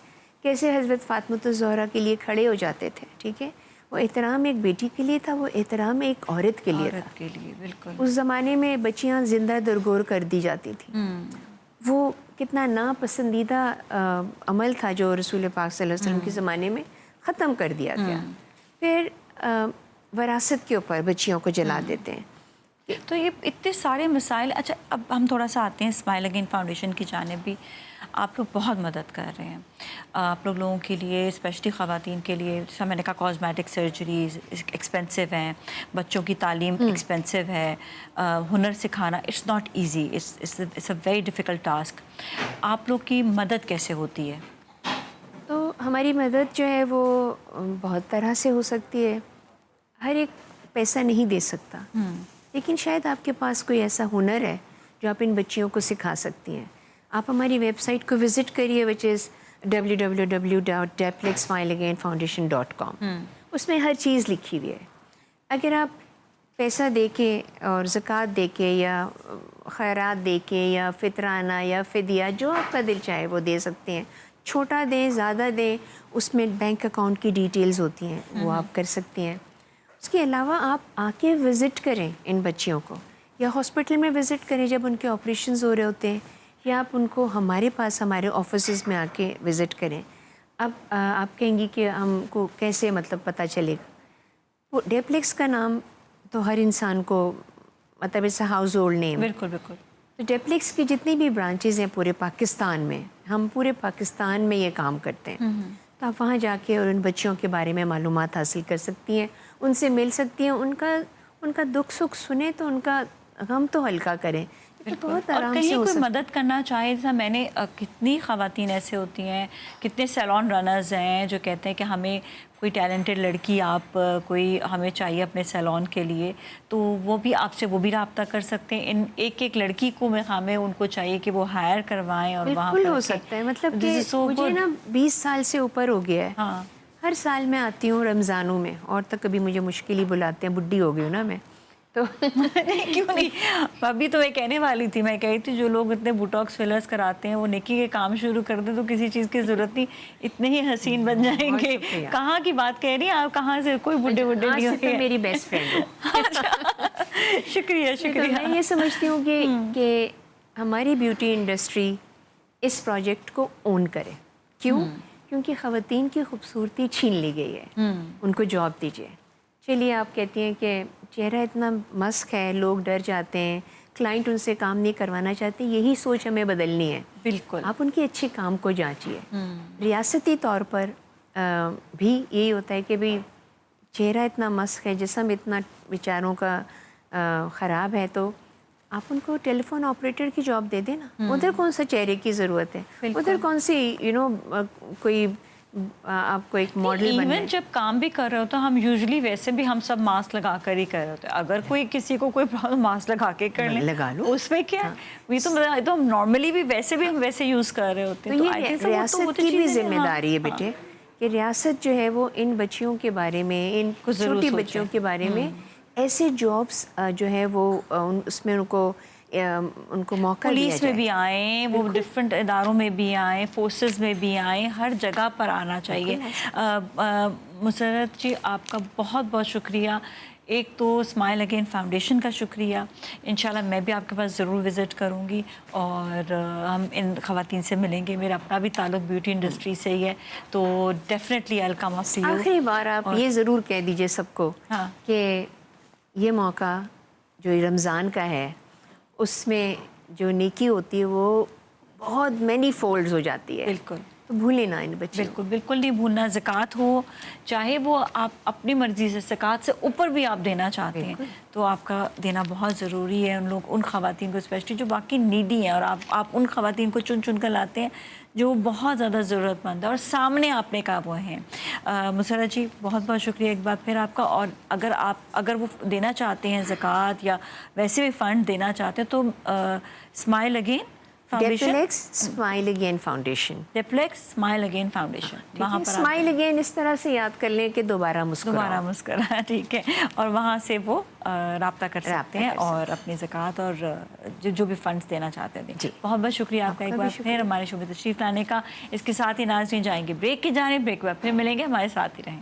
Speaker 6: کیسے حضرت فاطمۃ الزہرا کے لیے کھڑے ہو جاتے تھے. ٹھیک ہے, وہ احترام ایک بیٹی کے لیے تھا, وہ احترام ایک عورت کے لیے تھا.
Speaker 4: بالکل.
Speaker 6: اس زمانے میں بچیاں زندہ درگور کر دی جاتی تھیں. وہ کتنا ناپسندیدہ عمل تھا جو رسول پاک صلی اللہ علیہ وسلم کے زمانے میں ختم کر دیا گیا. پھر وراثت کے اوپر بچیوں کو جلا دیتے ہیں.
Speaker 4: تو یہ اتنے سارے مسائل. اچھا اب ہم تھوڑا سا آتے ہیں اسمائل اگین فاؤنڈیشن کی جانب بھی. آپ لوگ بہت مدد کر رہے ہیں آپ لوگوں کے لیے, اسپیشلی خواتین کے لیے. جیسا میں نے کہا کاسمیٹک سرجریز ایکسپینسو ہیں, بچوں کی تعلیم ایکسپینسو ہے, ہنر سکھانا it's not easy, it's a very difficult task. آپ لوگ کی مدد کیسے ہوتی ہے؟
Speaker 6: تو ہماری مدد جو ہے وہ بہت طرح سے ہو سکتی ہے. ہر ایک پیسہ نہیں دے سکتا, لیکن شاید آپ کے پاس کوئی ایسا ہنر ہے جو آپ ان بچیوں کو سکھا سکتی ہیں. آپ ہماری ویب سائٹ کو وزٹ کریے وچ از www.deplexsmileagainfoundation.com. اس میں ہر چیز لکھی ہوئی ہے. اگر آپ پیسہ دے کے اور زکوٰۃ دے کے یا خیرات دے کے یا فطرانہ یا فدیہ جو آپ کا دل چاہے وہ دے سکتے ہیں. چھوٹا دیں زیادہ دیں, اس میں بینک اکاؤنٹ کی ڈیٹیلز ہوتی ہیں, وہ آپ کر سکتی ہیں. اس کے علاوہ آپ آ کے وزٹ کریں ان بچیوں کو, یا ہاسپٹل میں وزٹ کریں جب ان کے آپریشنز ہو رہے ہوتے ہیں, یا آپ ان کو ہمارے پاس ہمارے آفیسز میں آ کے وزٹ کریں. اب آپ کہیں گی کہ ہم کو کیسے مطلب پتہ چلے گا. وہ ڈیپلیکس کا نام تو ہر انسان کو مطلب اس ہاؤس ہولڈ نیم.
Speaker 4: بالکل بالکل.
Speaker 6: تو ڈیپلیکس کی جتنی بھی برانچز ہیں پورے پاکستان میں, ہم پورے پاکستان میں یہ کام کرتے ہیں. تو آپ وہاں جا کے اور ان بچیوں کے بارے میں معلومات حاصل کر سکتی ہیں, ان سے مل سکتی ہیں, ان کا دکھ سکھ سنیں تو ان کا غم تو ہلکا کریں. بہت
Speaker 4: اور
Speaker 6: آرام
Speaker 4: کہیں
Speaker 6: سے ہو
Speaker 4: کوئی
Speaker 6: سکتا
Speaker 4: مدد کرنا چاہے, جیسا میں نے کتنی خواتین ایسے ہوتی ہیں, کتنے سیلون رنرز ہیں جو کہتے ہیں کہ ہمیں کوئی ٹیلنٹڈ لڑکی آپ کوئی ہمیں چاہیے اپنے سیلون کے لیے, تو وہ بھی آپ سے وہ بھی رابطہ کر سکتے ہیں. ان ایک ایک لڑکی کو ہمیں ان کو چاہیے کہ وہ ہائر کروائیں اور وہاں
Speaker 6: بالکل ہو سکتا ہے. مطلب کہ مجھے نا 20 سال سے اوپر ہو گیا ہے.
Speaker 4: ہاں
Speaker 6: ہر سال میں آتی ہوں رمضانوں میں, اور تک کبھی مجھے مشکل ہی بلاتے ہیں, بڈھی ہو گئی ہوں نا میں تو
Speaker 4: کیوں نہیں. ابھی تو میں کہنے والی تھی, میں کہی تھی جو لوگ اتنے بوٹاکس فلرز کراتے ہیں وہ نیکی کے کام شروع کر دیں تو کسی چیز کی ضرورت نہیں, اتنے ہی حسین بن جائیں گے. کہاں کی بات کہہ رہی ہیں آپ, کہاں سے کوئی بڈھے نہیں ہوئے.
Speaker 6: میری بیسٹ فرینڈ ہو.
Speaker 4: شکریہ شکریہ.
Speaker 6: میں یہ سمجھتی ہوں کہ ہماری بیوٹی انڈسٹری اس پروجیکٹ کو اون کرے. کیوں؟ کیونکہ خواتین کی خوبصورتی چھین لی گئی ہے, ان کو جاب دیجیے. چلیے آپ کہتی ہیں کہ چہرہ اتنا مسک ہے, لوگ ڈر جاتے ہیں, کلائنٹ ان سے کام نہیں کروانا چاہتے, یہی سوچ ہمیں بدلنی ہے.
Speaker 4: بالکل.
Speaker 6: آپ ان کے اچھے کام کو جانچیے. ریاستی طور پر بھی یہی ہوتا ہے کہ بھئی چہرہ اتنا مسک ہے, جسم اتنا بیچاروں کا خراب ہے, تو آپ ان کو ٹیلی فون آپریٹر کی جاب دے دیں نا. ادھر کون سا چہرے کی ضرورت ہے, ادھر کون سی کوئی آپ کو ایک ماڈل بننا ہے.
Speaker 4: ایون جب کام بھی کر رہے ہو تو ہم یوزلی ویسے بھی ہم سب ماسک لگا کر ہی کر رہے ہوتے ہیں. اگر کوئی کسی کو کوئی پرابلم ماسک لگا کے کر لیں,
Speaker 6: لگا لو,
Speaker 4: اس میں کیا ہے. یہ تو ہم نارملی بھی ویسے بھی ہم ویسے یوز کر رہے ہوتے ہیں.
Speaker 6: تو یہ ریاست کی بھی ذمہ داری ہے بیٹے, کہ ریاست جو ہے وہ ان بچیوں کے بارے میں, ان چھوٹی بچیوں کے بارے میں ایسے جابس جو ہے وہ اس میں ان کو موقع دیا
Speaker 4: پولیس میں
Speaker 6: جائے.
Speaker 4: بھی آئیں, وہ ڈفرینٹ اداروں میں بھی آئیں, فورسز میں بھی آئیں, ہر جگہ پر آنا چاہیے. مسرت جی آپ کا بہت بہت شکریہ. ایک تو اسمائل اگین فاؤنڈیشن کا شکریہ. انشاءاللہ میں بھی آپ کے پاس ضرور وزٹ کروں گی اور ہم ان خواتین سے ملیں گے. میرا اپنا بھی تعلق بیوٹی انڈسٹری سے ہی ہے, تو definitely I will come up to you.
Speaker 6: آخری بار آپ یہ ضرور کہہ دیجئے سب کو کہ یہ موقع جو رمضان کا ہے, اس میں جو نیکی ہوتی ہے وہ بہت مینی فولڈز ہو جاتی ہے.
Speaker 4: بالکل.
Speaker 6: تو بھولیں نہ ان بچوں.
Speaker 4: بالکل بالکل نہیں بھولنا. زکوٰۃ ہو چاہے وہ آپ اپنی مرضی سے, زکوٰۃ سے اوپر بھی آپ دینا چاہتے ہیں تو آپ کا دینا بہت ضروری ہے. ان خواتین کو اسپیشلی جو باقی نیڈی ہیں, اور آپ ان خواتین کو چن چن کر لاتے ہیں جو بہت زیادہ ضرورت مند ہے اور سامنے آپ نے کہا وہ ہیں. مسرت جی بہت بہت شکریہ ایک بار پھر آپ کا. اور اگر وہ دینا چاہتے ہیں زکوٰۃ یا ویسے بھی فنڈ دینا چاہتے ہیں تو smile again foundation,
Speaker 6: Depilex smile again foundation,
Speaker 4: Depilex smile again foundation, وہاں پر
Speaker 6: اسمائل اگین اس طرح سے یاد کر لیں کہ دوبارہ
Speaker 4: مسکرا. ٹھیک ہے. اور وہاں سے وہ رابطہ کر سکتے ہیں اور اپنی زکوٰۃ اور جو بھی فنڈز دینا چاہتے ہیں. بہت بہت شکریہ آپ کا ایک بار پھر ہمارے شعبے تشریف لانے کا. اس کے ساتھ ہی ناظرین جائیں گے بریک کی جانب. بریک کے بعد پھر ملیں گے, ہمارے ساتھ ہی رہیں.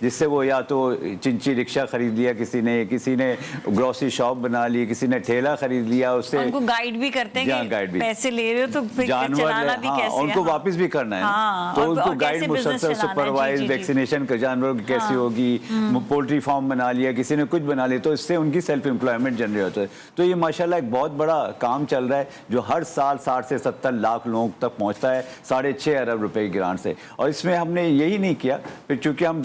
Speaker 7: جس سے وہ یا تو چنچی رکشہ خرید لیا کسی نے گروسری شاپ بنا لی, کسی نے ٹھیلا خرید لیا, اس سے
Speaker 4: ان کو گائیڈ بھی کرتے ہیں کہ پیسے لے رہے ہو تو چلانا بھی کیسے ہے,
Speaker 7: ان کو واپس بھی کرنا ہے, تو ان کو گائیڈ مسلسل سپروائز ویکسینیشن جانوروں کی کیسی ہوگی, پولٹری فارم بنا لیا, کسی نے کچھ بنا لیا, تو اس سے ان کی سیلف امپلائمنٹ جنریٹ ہوتا ہے. تو یہ ماشاءاللہ ایک بہت بڑا کام چل رہا ہے جو ہر سال 60 سے 70 لاکھ لوگوں تک پہنچتا ہے 6.5 ارب روپے کی گرانٹ سے. اور اس میں ہم نے یہی نہیں کیا, پھر چونکہ ہم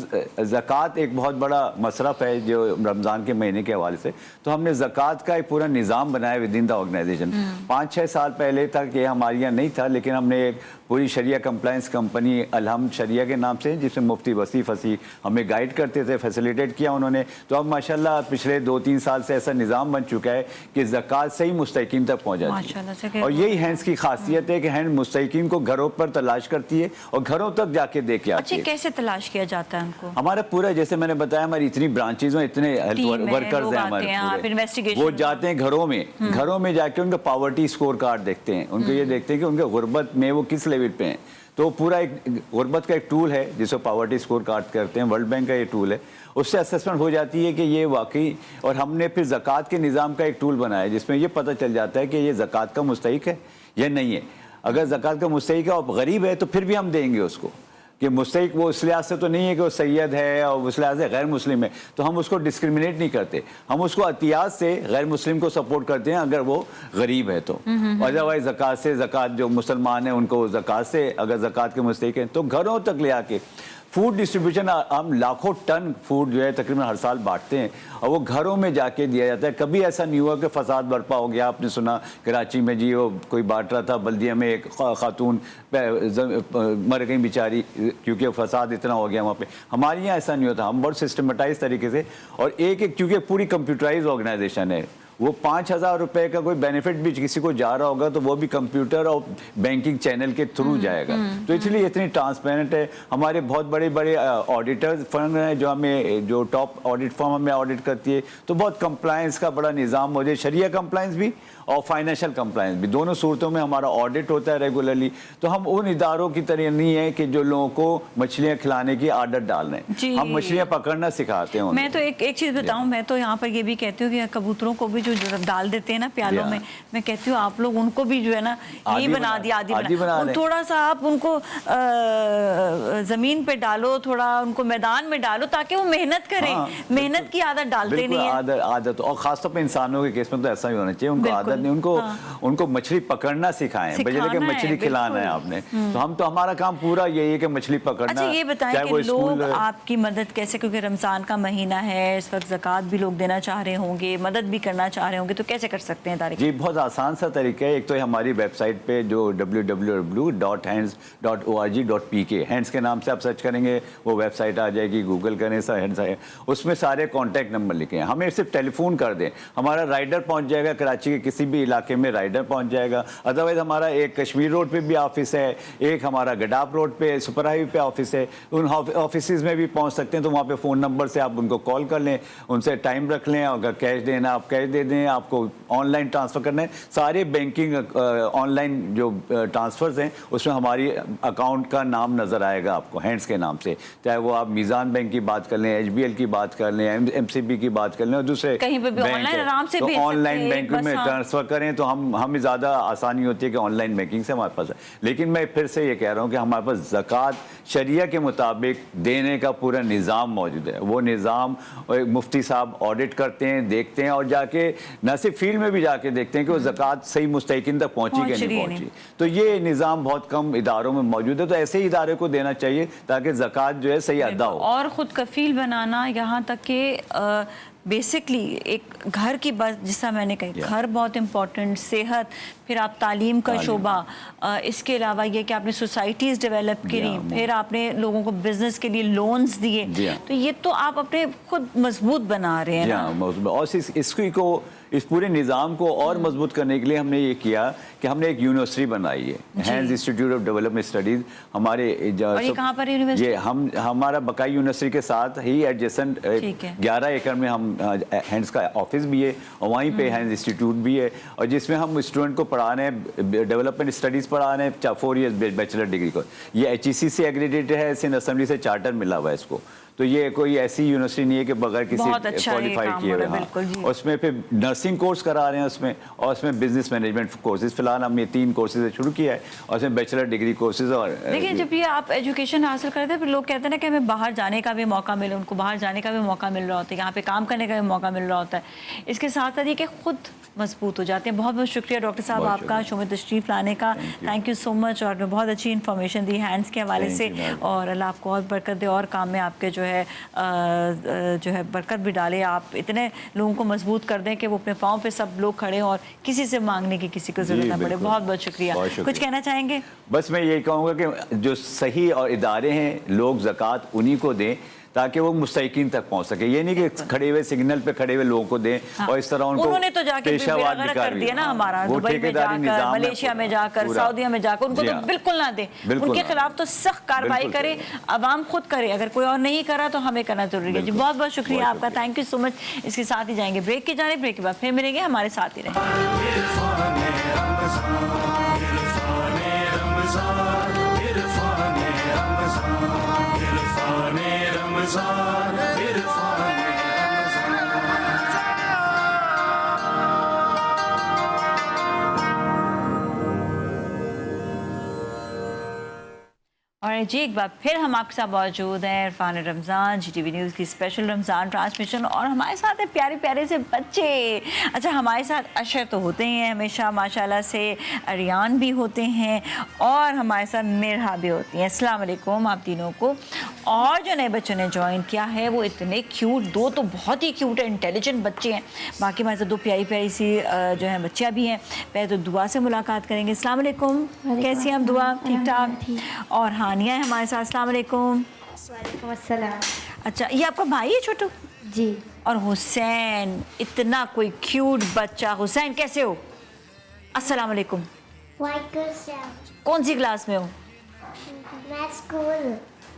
Speaker 7: زکوٰۃ ایک بہت بڑا مصرف ہے جو رمضان کے مہینے کے حوالے سے, تو ہم نے زکوٰۃ کا ایک پورا نظام بنایا ود ان دا آرگنائزیشن. 5-6 سال پہلے تک یہ ہمارے یہاں نہیں تھا, لیکن ہم نے ایک پوری شریعہ کمپلائنس کمپنی الحمد شریعہ کے نام سے, جس میں مفتی وصیف حسی ہمیں گائیڈ کرتے تھے, فیسیلیٹیٹ کیا انہوں نے. تو اب ماشاءاللہ پچھلے 2-3 سال سے ایسا نظام بن چکا ہے کہ زکوٰۃ صحیح مستحقین تک پہنچ جاتی ہے. اور یہی ہینڈس کی خاصیت ہے کہ ہینڈ مستحقین کو گھروں پر تلاش کرتی ہے اور گھروں تک جا کے دے کے آتی ہے.
Speaker 4: کیسے تلاش کیا جاتا ہے ان کو؟
Speaker 7: ہمارا پورا, جیسے میں نے بتایا, ہماری اتنی برانچیز ہیں, اتنے ہیلتھ ورکرز ہیں ہمارے, وہ جاتے ہیں گھروں میں جا کے ان کا پاورٹی اسکور کارڈ دیکھتے ہیں, ان کو یہ دیکھتے ہیں کہ ان کے غربت میں وہ کس لیول پہ ہیں. تو پورا ایک غربت کا ایک ٹول ہے جس کو پاورٹی اسکور کارڈ کرتے ہیں, ورلڈ بینک کا یہ ٹول ہے, اس سے اسیسمنٹ ہو جاتی ہے کہ یہ واقعی. اور ہم نے پھر زکوٰۃ کے نظام کا ایک ٹول بنایا جس میں یہ پتہ چل جاتا ہے کہ یہ زکوٰۃ کا مستحق ہے یا نہیں ہے. اگر زکوٰۃ کا مستحق ہے اور غریب ہے تو پھر بھی ہم دیں گے اس کو, کہ مستحق وہ اس لحاظ سے تو نہیں ہے کہ وہ سید ہے اور اس لحاظ سے غیر مسلم ہے, تو ہم اس کو ڈسکریمنیٹ نہیں کرتے, ہم اس کو عطیات سے غیر مسلم کو سپورٹ کرتے ہیں اگر وہ غریب ہے تو. ادروائز زکوٰۃ جو مسلمان ہیں ان کو زکوٰۃ سے, اگر زکوٰۃ کے مستحق ہیں تو گھروں تک لے آ کے فوڈ ڈسٹریبیوشن. ہم لاکھوں ٹن فوڈ جو ہے تقریباً ہر سال بانٹتے ہیں اور وہ گھروں میں جا کے دیا جاتا ہے. کبھی ایسا نہیں ہوا کہ فساد برپا ہو گیا. آپ نے سنا کراچی میں جی وہ کوئی بانٹ رہا تھا, بلدیہ میں ایک خاتون مر گئی بیچاری کیونکہ فساد اتنا ہو گیا وہاں پہ. ہمارے یہاں ایسا نہیں ہوتا, ہم بہت سسٹمیٹائز طریقے سے, اور ایک کیونکہ پوری کمپیوٹرائز آرگنائزیشن ہے, وہ 5,000 روپے کا کوئی بینیفٹ بھی کسی کو جا رہا ہوگا تو وہ بھی کمپیوٹر اور بینکنگ چینل کے تھرو جائے گا. تو اس لیے اتنی ٹرانسپیرنٹ ہے. ہمارے بہت بڑے آڈیٹرز فرم ہیں جو ٹاپ آڈٹ فرم ہمیں آڈٹ کرتی ہے, تو بہت کمپلائنس کا بڑا نظام ہو جائے, شریعہ کمپلائنس بھی اور فائنینشیل کمپلائنس بھی, دونوں صورتوں میں ہمارا آڈٹ ہوتا ہے ریگولرلی. تو ہم ان اداروں کی طرح نہیں ہے کہ جو لوگوں کو مچھلیاں کھلانے کی عادت ڈال رہے ہیں, ہم مچھلیاں پکڑنا سکھاتے ہیں.
Speaker 4: میں تو ایک چیز بتاؤں, میں تو یہاں پر یہ بھی کہتی ہوں کہ کبوتروں کو بھی جو ڈال دیتے ہیں نا پیالوں میں کہتی ہوں آپ لوگ ان کو بھی جو ہے نا یہی بنا دیا, آدھی بنا, تھوڑا سا آپ ان کو زمین پہ ڈالو, تھوڑا ان کو میدان میں ڈالو تاکہ وہ محنت کریں. محنت کی عادت ڈالتے نہیں ہیں,
Speaker 7: عادت. اور خاص طور پہ انسانوں کے کیس میں تو ایسا ہی ہونا چاہیے, ان کو عادت نہیں, ان کو مچھلی پکڑنا سکھائیں بجائے کہ مچھلی کھلانا ہے آپ نے. تو ہمارا کام پورا یہی ہے کہ مچھلی پکڑنا.
Speaker 4: اچھا یہ بتائیں کہ لوگ آپ کی مدد کیسے, کیونکہ رمضان کا مہینہ ہے, اس وقت زکوٰۃ بھی لوگ دینا چاہ رہے ہوں گے, مدد بھی کرنا چاہ رہے ہوں گے, تو کیسے کر سکتے ہیں طارق؟
Speaker 7: جی بہت آسان سا طریقہ ہے. ایک تو ہماری ویب سائٹ پہ جو www.hands.org.pk, ہینڈس کے نام سے آپ سرچ کریں گے وہ ویب سائٹ آ جائے گی, گوگل کریں سر ہینڈس آئے, اس میں سارے کانٹیکٹ نمبر لکھے ہیں. ہمیں صرف ٹیلی فون کر دیں, ہمارا رائڈر پہنچ جائے گا, کراچی کے کسی بھی علاقے میں رائڈر پہنچ جائے گا. ادروائز ہمارا ایک کشمیر روڈ پہ بھی آفس ہے, ایک ہمارا گڈاپ روڈ پہ سپر ہائی وے پہ آفس ہے, ان آفیسز میں بھی پہنچ سکتے ہیں. تو وہاں پہ فون نمبر سے آپ ان کو کال کر لیں, ان سے ٹائم رکھ لیں, اگر کیش دینا آپ کیش دے دیں, آپ کو آن لائن ٹرانسفر کرنا ہے. سارے بینکنگ آن لائن جو ٹرانسفرز ہیں اس میں ہماری اکاؤنٹ کا نام نظر آئے گا آپ کو ہینڈس کے نام سے, چاہے وہ آپ میزان بینک کی بات کر لیں, HBL کی بات کر لیں, MCB کی بات کر لیں, اور دوسرے بینک آن لائن بینک میں ٹرانسفر کریں تو ہمیں زیادہ آسانی ہوتی ہے کہ آن لائن بینکنگ سے ہمارے پاس ہے. لیکن میں پھر سے یہ کہہ رہا ہوں کہ ہمارے پاس زکوٰۃ شریعہ کے مطابق دینے کا پورا نظام موجود ہے. وہ نظام مفتی صاحب آڈٹ کرتے ہیں, دیکھتے ہیں, اور جا کے نہ صرف فیلڈ میں بھی جا کے دیکھتے ہیں کہ وہ زکوٰۃ صحیح مستحقین تک پہنچی کہ نہیں پہنچی. تو یہ نظام بہت کم اداروں میں موجود ہے, تو ایسے ہی ادارے کو دینا چاہیے تاکہ زکوٰۃ جو ہے صحیح ادا ہو.
Speaker 4: اور خود کفیل بنانا, یہاں تک کہ بیسکلی ایک گھر کی بات, جس طرح میں نے کہا گھر بہت امپورٹنٹ, صحت, پھر آپ تعلیم کا شعبہ, اس کے علاوہ یہ کہ آپ نے سوسائٹیز ڈیولپ کری, پھر آپ نے لوگوں کو بزنس کے لیے لونز دیے, تو یہ تو آپ اپنے خود مضبوط بنا رہے ہیں.
Speaker 7: اور اس پورے نظام کو اور مضبوط کرنے کے لیے ہم نے یہ کیا کہ ہم نے ایک یونیورسٹی بنائی ہے, hands institute of development studies. ہمارے
Speaker 4: یہ کہاں پر یونیورسٹی؟
Speaker 7: یہ ہمارا بقائی یونیورسٹی کے ساتھ ہی ایڈجسنٹ 11 ایکڑ میں ہم ہینڈز کا آفس بھی ہے, اور وہیں پہ ہینڈز انسٹیٹیوٹ بھی ہے, اور جس میں ہم اسٹوڈنٹ کو پڑھا رہے ہیں, ڈیولپمنٹ اسٹڈیز پڑھا رہے ہیں 4 ایئرس بیچلر ڈگری کو. یہ HEC سے ایگریڈیٹڈ ہے, سندھ اسمبلی سے چارٹر ملا ہوا ہے اس کو. تو یہ کوئی ایسی یونیورسٹی نہیں ہے کہ بغیر کسی
Speaker 4: بہت اچھا
Speaker 7: کوالیفائڈ کیے ہوئے.
Speaker 4: بالکل جی.
Speaker 7: اس میں پھر نرسنگ کورس کرا رہے ہیں اس میں, اور اس میں بزنس مینجمنٹ کورسز, فی الحال ہم یہ 3 کورسز شروع کیا ہے, اور اس میں بیچلر ڈگری کورسز. اور
Speaker 4: دیکھیں جب یہ آپ ایجوکیشن حاصل کرتے ہیں پھر لوگ کہتے ہیں نا کہ ہمیں باہر جانے کا بھی موقع ملے, ان کو باہر جانے کا بھی موقع مل رہا ہوتا ہے, یہاں پہ کام کرنے کا بھی موقع مل رہا ہوتا ہے. اس کے ساتھ ساتھ یہ کہ خود مضبوط ہو جاتے ہیں. بہت بہت شکریہ ڈاکٹر صاحب آپ کا شو میں تشریف لانے کا. تھینک یو سو مچ. اور بہت اچھی انفارمیشن دی ہینڈس کے حوالے سے, اور اللہ آپ کو اور برکت دے, اور کام میں آپ کے جو ہے برکت بھی ڈالے. آپ اتنے لوگوں کو مضبوط کر دیں کہ وہ اپنے پاؤں پہ سب لوگ کھڑے ہوں اور کسی سے مانگنے کی کسی کو ضرورت نہ پڑے. بہت بہت شکریہ. کچھ کہنا چاہیں گے؟
Speaker 7: بس میں یہی کہوں گا کہ جو صحیح اور ادارے ہیں لوگ زکوٰۃ انہی کو دیں تاکہ وہ مستحقین تک پہنچ سکے. یہ نہیں کہ کھڑے ہوئے سگنل پہ کھڑے ہوئے لوگوں کو دیں اور اس طرح ان کو
Speaker 4: انہوں نے تو جا کے غرق کر دیا نا ہمارا, دبئی میں جا کر, ملیشیا میں جا کر, سعودیہ میں جا کر. ان کو تو بالکل نہ دیں, ان کے خلاف تو سخت کارروائی کرے, عوام خود کرے. اگر کوئی اور نہیں کرا تو ہمیں کرنا ضروری ہے. جی بہت بہت شکریہ آپ کا. تھینک یو سو مچ. اس کے ساتھ ہی جائیں گے بریک کی جانب. بریک کے بعد پھر ملیں گے, ہمارے ساتھ ہی رہیں. اور جی ایک بار پھر ہم آپ کے ساتھ موجود ہیں Irfan Ramzan, G T V news کی اسپیشل رمضان ٹرانسمیشن. اور ہمارے ساتھ ہیں پیارے پیارے سے بچے. اچھا ہمارے ساتھ اشر تو ہوتے ہی ہیں ہمیشہ ماشاءاللہ سے, اریان بھی ہوتے ہیں, اور ہمارے ساتھ مرحا بھی ہوتی ہیں. السلام علیکم آپ تینوں کو. اور جو نئے بچوں نے جوائن کیا ہے وہ اتنے کیوٹ, 2 تو بہت ہی کیوٹ ہے, انٹیلیجنٹ بچے ہیں. باقی ہمارے ساتھ 2 پیاری پیاری سی جو ہیں بچیاں بھی ہیں. پہلے تو دعا سے ملاقات کریں گے. السلام علیکم, کیسی ہیں آپ؟ دعا ٹھیک ٹھاک. اور ہانیہ ہے ہمارے ساتھ. السلام علیکم.
Speaker 8: وعلیکم السلام.
Speaker 4: اچھا یہ آپ کا بھائی ہے چھوٹو؟
Speaker 8: جی.
Speaker 4: اور حسین, اتنا کوئی کیوٹ بچہ. حسین کیسے ہو؟ السلام علیکم.
Speaker 8: وعلیکم السلام.
Speaker 4: کون سی کلاس میں ہو؟
Speaker 8: میں اسکول.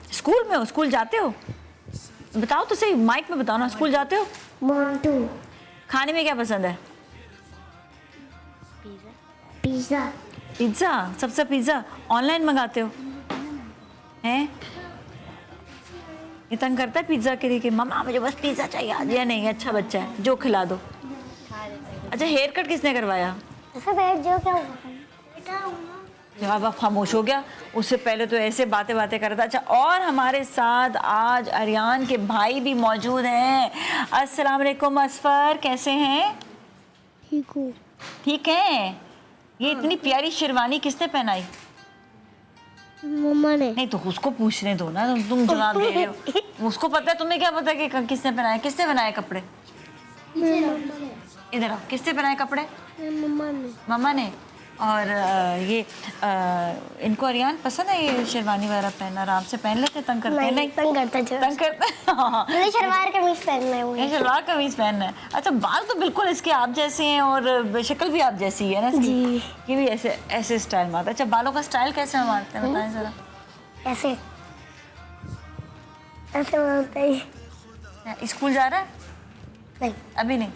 Speaker 4: اسکول میں ہو؟ اسکول جاتے ہو؟ بتاؤ تو صحیح, مائک میں بتاؤ نا. اسکول جاتے ہو؟
Speaker 8: مونٹو.
Speaker 4: کھانے میں کیا پسند ہے؟
Speaker 8: پیزا.
Speaker 4: پیزا, سب سے پیزا. آن لائن منگاتے ہو ہیں؟ یہ تنگ کرتا ہے پیزا کے لیے کہ ماما مجھے بس پیزا چاہیے آج. یا نہیں, اچھا بچہ ہے, جو کھلا دو. اچھا ہیئر کٹ کس نے کروایا؟
Speaker 8: ایسا بیٹھ جو کیا ہوا؟
Speaker 4: جواب آپ خاموش ہو گیا. اس سے پہلے تو ایسے باتیں کر رہا تھا. اچھا اور ہمارے ساتھ آج اریان کے بھائی بھی موجود ہیں. السلام علیکم اصفر, کیسے ہیں؟
Speaker 8: ٹھیک ہوں.
Speaker 4: ٹھیک ہیں. یہ اتنی پیاری شیروانی کس نے پہنائی؟
Speaker 8: مما نے.
Speaker 4: نہیں تو اس کو پوچھنے دو نا, تم جواب دے رہے ہو. اس کو پتا ہے, تمہیں کیا پتا کہ کس نے پہنایا؟ کس نے بنائے کپڑے؟ ادھر آؤ. کس نے بنائے کپڑے؟
Speaker 8: مما نے.
Speaker 4: مما نے. اور یہ ان کو اریان پسند ہے یہ شیروانی وغیرہ پہننا؟ آرام سے پہن لیتے, تنگ کرتے ہیں؟ نہیں
Speaker 8: تنگ کرتا ہے.
Speaker 4: تنگ کرتے ہیں.
Speaker 8: مجھے شلوار قمیض پہننا ہے.
Speaker 4: یہ شلوار قمیض پہننا ہے. اچھا بال تو بالکل اس کے آپ جیسے ہیں, اور شکل بھی آپ جیسی ہے نا اس کی.
Speaker 8: جی.
Speaker 4: یہ بھی ایسے اسٹائل مارتا ہے. اچھا بالوں کا اسٹائل کیسے مارتے ہیں بتائیں ذرا.
Speaker 8: ایسے مارتا ہے.
Speaker 4: اسکول جا رہا ہے؟
Speaker 8: نہیں
Speaker 4: ابھی نہیں,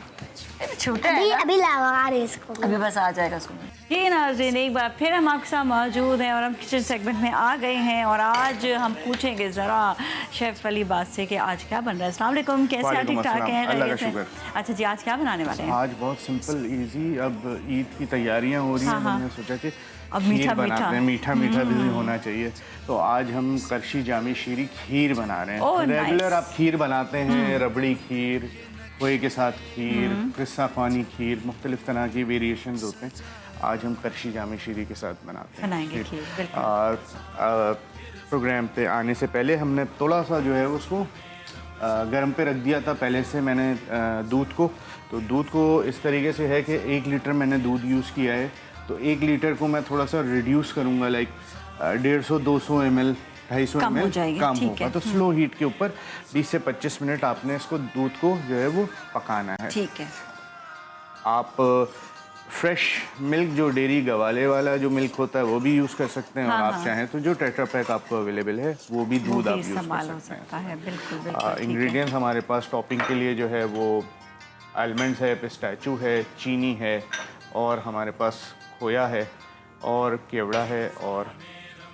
Speaker 4: چھوٹا ہے.
Speaker 8: ابھی لگا رہے اس کو.
Speaker 4: ابھی بس آ جائے گا اسکول میں. جی ناظرین ایک بار پھر ہم آپ کے ساتھ موجود ہیں, اور ہم کچن سیگمنٹ میں آ گئے ہیں. اور آج ہم پوچھیں گے ذرا شیف علی بات سے کہ آج کیا بن رہا ہے. السلام علیکم, کیسے ہیں؟ ٹھیک ٹھاک ہیں؟
Speaker 9: اللہ کا شکر.
Speaker 4: اچھا جی آج کیا بنانے والے ہیں؟
Speaker 9: آج بہت سمپل ایزی. اب عید کی تیاریاں ہو رہی ہیں, ہم نے سوچا کہ
Speaker 4: اب
Speaker 9: کھیر بناتے ہیں. میٹھا بھی ہونا چاہیے. تو آج ہم کرشی جامی شیریں کھیر بنا رہے ہیں. ریگولر آپ کھیر بناتے ہیں, ربڑی کھیر, کھوئے کے ساتھ کھیر, قصہ خوانی کھیر, مختلف طرح کی ویریشنز ہوتے ہیں. آج ہم کرشی جامی شیریں کے ساتھ بناتے ہیں. اور پروگرام پہ آنے سے پہلے ہم نے تھوڑا سا جو ہے اس کو گرم پہ رکھ دیا تھا پہلے سے میں نے دودھ کو. تو دودھ کو اس طریقے سے ہے کہ 1 لیٹر میں نے دودھ یوز کیا ہے. تو 1 لیٹر کو میں تھوڑا سا ریڈیوس کروں گا, لائک 150-200 ml 250 ml کم ہوگا. تو سلو ہیٹ کے اوپر 20 سے 25 منٹ آپ نے اس کو دودھ کو جو ہے وہ پکانا ہے.
Speaker 4: ٹھیک ہے.
Speaker 9: آپ فریش ملک جو ڈیری گوالے والا جو ملک ہوتا ہے وہ بھی یوز کر سکتے ہیں, اور آپ چاہیں تو جو ٹیٹرا پیک آپ کو اویلیبل ہے وہ بھی دودھ آپ یوز کر سکتے ہیں. انگریڈینٹس ہمارے پاس ٹاپنگ کے لیے جو ہے وہ آلمنڈس ہے, پسٹیچو ہے, چینی ہے, اور ہمارے پاس کھویا ہے, اور کیوڑا ہے, اور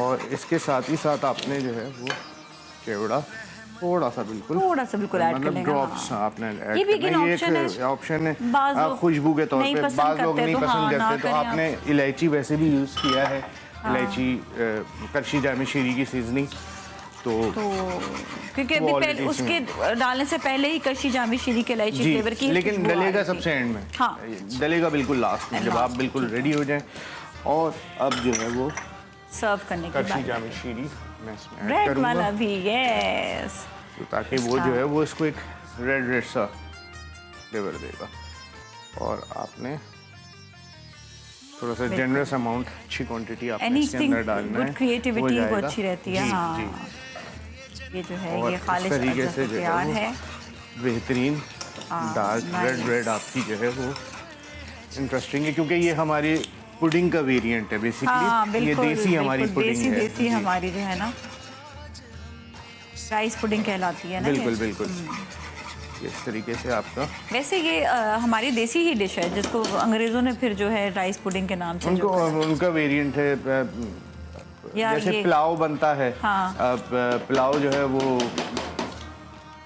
Speaker 9: اور اس کے ساتھ ہی ساتھ آپ نے جو ہے وہ کیوڑا تھوڑا سا بالکل
Speaker 4: ایڈ کر لیں گے.
Speaker 9: ڈراپس آپ نے ایڈ
Speaker 4: یہ بھی
Speaker 9: کرنا ہے.
Speaker 4: ایک
Speaker 9: یہ ایک آپشن ہے
Speaker 4: بعض لوگ
Speaker 9: خوشبو کے طور پہ. بعض لوگ نہیں پسند کرتے تو آپ
Speaker 4: کریں
Speaker 9: نے الائچی ویسے بھی یوز کیا ہے. الائچی کرشی جامع شیری کی سیزننگ تو
Speaker 4: کیونکہ ابھی پہلے اس کے ڈالنے سے پہلے ہی کرشی جامع شیری کے الائچی فلیور کی
Speaker 9: لیکن ڈلے گا سب سے اینڈ میں.
Speaker 4: ہاں
Speaker 9: ڈلے گا بالکل لاسٹ میں جب آپ بالکل ریڈی ہو جائیں. اور اب جو ہے وہ
Speaker 4: سرو کرنے کے
Speaker 9: کرشی
Speaker 4: بعد
Speaker 9: جامع شیری میں اس میں ایڈ
Speaker 4: ریڈ
Speaker 9: کروں
Speaker 4: والا
Speaker 9: گا
Speaker 4: بھی. یس
Speaker 9: تاکہ وہ جو ہے وہ اس کو ایک ریڈ سا فلیور دے گا. اور آپ نے تھوڑا سا جنرس اماؤنٹ اچھی کوانٹٹی آپ نے اس کے اندر ڈالنا ہے.
Speaker 4: کریٹیوٹی وہ اچھی رہتی ہے. ہاں یہ جو ہے یہ خالص
Speaker 9: طریقے سے جو
Speaker 4: تیار ہے
Speaker 9: بہترین ڈارک ریڈ آپ کی جو ہے وہ انٹرسٹنگ ہے کیونکہ یہ ہماری پڈنگ کا ویریئنٹ ہے بیسیکلی. یہ دیسی ہماری پڈنگ ہے.
Speaker 4: دیسی ہماری جو ہے نا رائس پڈنگ کہلاتی ہے نا.
Speaker 9: بالکل بالکل اس طریقے سے آپ کا.
Speaker 4: ویسے یہ ہماری دیسی ہی ڈش ہے جس کو انگریزوں نے پھر جو ہے رائس پڈنگ کے نام سے
Speaker 9: ان کا ویریئنٹ ہے. جیسے پلاؤ بنتا ہے پلاؤ جو ہے وہ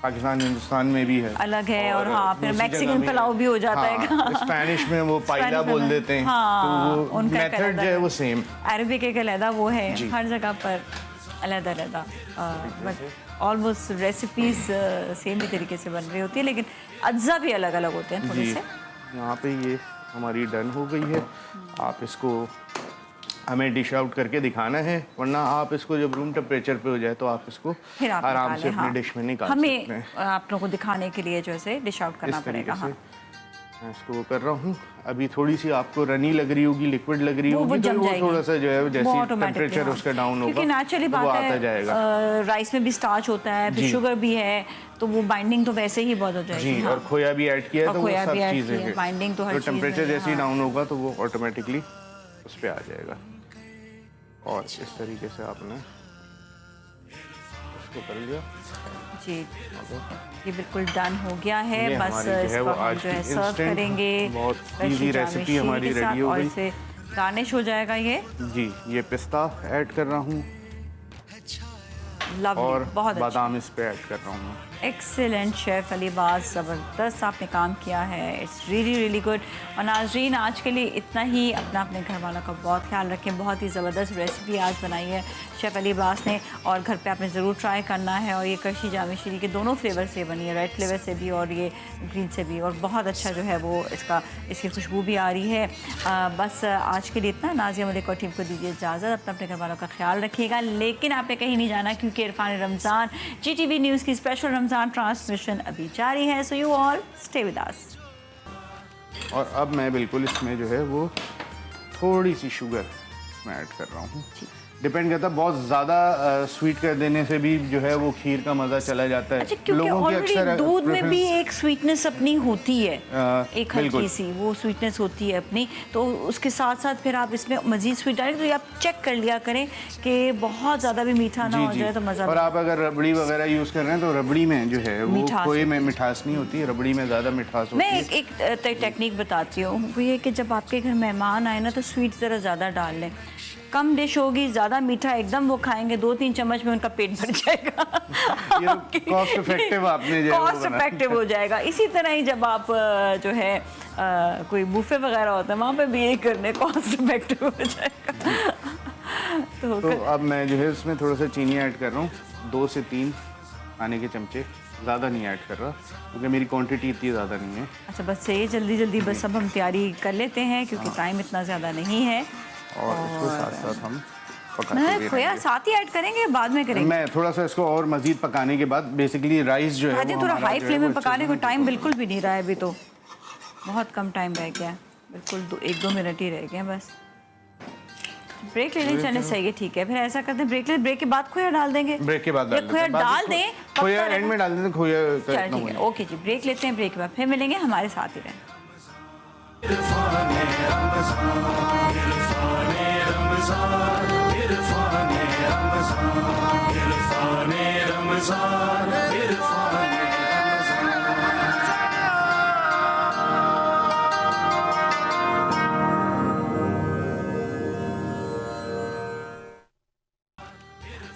Speaker 9: پاکستان ہندوستان میں بھی ہے
Speaker 4: الگ ہے. اور ہاں پھر میکسیکن پلاؤ بھی ہو جاتا ہے.
Speaker 9: اسپینش میں وہ پائلا بول دیتے ہیں. تو وہ میتھڈ جو ہے وہ سیم.
Speaker 4: عربک ایک علیحدہ وہ ہے ہر جگہ پر علیحدہ علیحدہ. آلموسٹ ریسیپیز سیم ہی طریقے سے بن رہی ہوتی ہے لیکن اجزا بھی الگ الگ ہوتے ہیں تھوڑے سے.
Speaker 9: یہاں پہ یہ ہماری ڈن ہو گئی ہے. آپ اس کو ہمیں ڈش آؤٹ کر کے دکھانا ہے ورنہ آپ اس کو جب روم ٹیمپریچر پہ ہو جائے تو آپ اس کو آرام سے اپنی ڈش میں نکال سکتے ہیں.
Speaker 4: ہمیں آپ لوگوں کو دکھانے کے لیے جو ہے ڈش آؤٹ کرنا پڑے گا.
Speaker 9: میں اس کو کر رہا ہوں. ابھی تھوڑی سی آپ کو رنی لگ رہی ہوگی لیکوڈ لگ رہی ہوگی تو وہ تھوڑا سا جو ہے جیسے ٹیمپریچر اس کا ڈاؤن ہوگا
Speaker 4: کیونکہ نیچرلی
Speaker 9: وہ آتا جائے گا.
Speaker 4: رائس میں بھی سٹارچ ہوتا ہے پھر شوگر بھی ہے تو وہ بائنڈنگ تو ویسے ہی بہت ہو جائے گی.
Speaker 9: اور کھویا بھی ایڈ کیا ہے تو وہ سب چیزیں ہیں.
Speaker 4: بائنڈنگ تو ہر چیز
Speaker 9: ٹیمپریچر جیسے ہی ڈاؤن ہوگا تو وہ آٹومیٹکلی اس پہ آ جائے گا. اور اس طریقے سے آپ نے اس کو کر لیا.
Speaker 4: جی یہ بالکل ڈن ہو گیا ہے. بس اس کو ہم جو ہے سرو کریں گے.
Speaker 9: بہت ایزی ریسیپی ہماری ریڈی ہو گئی.
Speaker 4: اور اسے گارنش ہو جائے گا. یہ
Speaker 9: جی یہ پستہ ایڈ کر رہا ہوں اور بادام اس پہ ایڈ کر رہا ہوں.
Speaker 4: ایکسیلنٹ شیف علی باز زبردست آپ نے کام کیا ہے. It's really really good. اور ناظرین آج کے لیے اتنا ہی. اپنے گھر والوں کا بہت خیال رکھیں. بہت ہی زبردست ریسیپی آج بنائی ہے شیف علی باز نے اور گھر پہ آپ نے ضرور ٹرائی کرنا ہے. اور یہ کرشی جامع شیری کے دونوں فلیور سے بنی ہے ریڈ فلیور سے بھی اور یہ گرین سے بھی. اور بہت اچھا جو ہے وہ اس کی خوشبو بھی آ رہی ہے. بس آج کے لیے اتنا. نازیہ ملک اور ٹیم کو دیجیے اجازت. اپنے گھر والوں کا خیال رکھیے گا لیکن آپ نے کہیں نہیں جانا کیونکہ Irfan Ramzan G T V news کی اسپیشل رمضان ٹرانسمیشن ابھی جاری ہے. So you all stay with us.
Speaker 9: اور اب میں بالکل اس میں جو ہے وہ تھوڑی سی شوگر میں ایڈ کر رہا ہوں. ڈیپینڈ کرتا ہے بہت زیادہ سویٹ کر دینے سے بھی جو ہے وہ کھیر کا مزہ چلا جاتا ہے.
Speaker 4: لوگوں کی اکثر دودھ میں بھی ایک سویٹنس اپنی ہوتی ہے. ایک ہلکی سی وہ سویٹنس ہوتی ہے اپنی. تو اس کے ساتھ ساتھ پھر آپ اس میں مزید سویٹ ڈالیں تو آپ چیک کر لیا کریں کہ بہت زیادہ بھی میٹھا نہ ہو جائے تو مزہ.
Speaker 9: اور آپ اگر ربڑی وغیرہ یوز کر رہے ہیں تو ربڑی میں جو ہے وہ کوئی میں مٹھاس نہیں ہوتی. ربڑی میں زیادہ مٹھاس ہوتی ہے.
Speaker 4: میں ایک ٹیکنیک بتاتی ہوں. وہ یہ کہ جب آپ کے گھر مہمان آئے نا تو سویٹ ذرا زیادہ ڈال لیں. کم ڈش ہوگی زیادہ میٹھا ایک دم وہ کھائیں گے 2-3 چمچ میں ان کا پیٹ بھر جائے گا.
Speaker 9: کاسٹ افیکٹو آپ نے
Speaker 4: کاسٹ افیکٹو ہو جائے گا. اسی طرح ہی جب آپ جو ہے کوئی بوفے وغیرہ ہوتا ہے وہاں پہ بھی یہی کرنے کاسٹ افیکٹو ہو جائے گا.
Speaker 9: تو اب میں جو ہے اس میں تھوڑا سا چینی ایڈ کر رہا ہوں. 2 سے 3 کھانے کے چمچے. زیادہ نہیں ایڈ کر رہا کیونکہ میری کوانٹٹی اتنی زیادہ نہیں ہے.
Speaker 4: اچھا بس یہ جلدی بس اب ہم تیاری کر لیتے ہیں کیونکہ ٹائم اتنا زیادہ نہیں ہے.
Speaker 9: اور اس کو ساتھ ساتھ ہم پکاتے
Speaker 4: کھویا ساتھ ہی ایڈ کریں گے بعد میں کریں گے.
Speaker 9: میں تھوڑا سا اس کو اور مزید پکانے کے بعد بیسیکلی رائس جو ہے
Speaker 4: تھوڑا ہائی فلیم میں پکانے کو ٹائم بالکل بھی نہیں رہا ہے. ابھی تو بہت کم ٹائم رہ گیا ہے. بالکل 1-2 منٹ ہی رہ گئے ہیں بس. بریک لے لیں. چلیں صحیح ہے ٹھیک ہے. پھر ایسا کرتے ہیں بریک لیں. بریک کے بعد کھویا ڈال دیں گے.
Speaker 9: بریک کے بعد
Speaker 4: کھویا ڈال دیں.
Speaker 9: کھویا اینڈ میں ڈال دیں. کھویا
Speaker 4: ٹھیک ہے اوکے جی. بریک لیتے ہیں. بریک کے بعد پھر ملیں گے. ہمارے ساتھ ہی رہیں.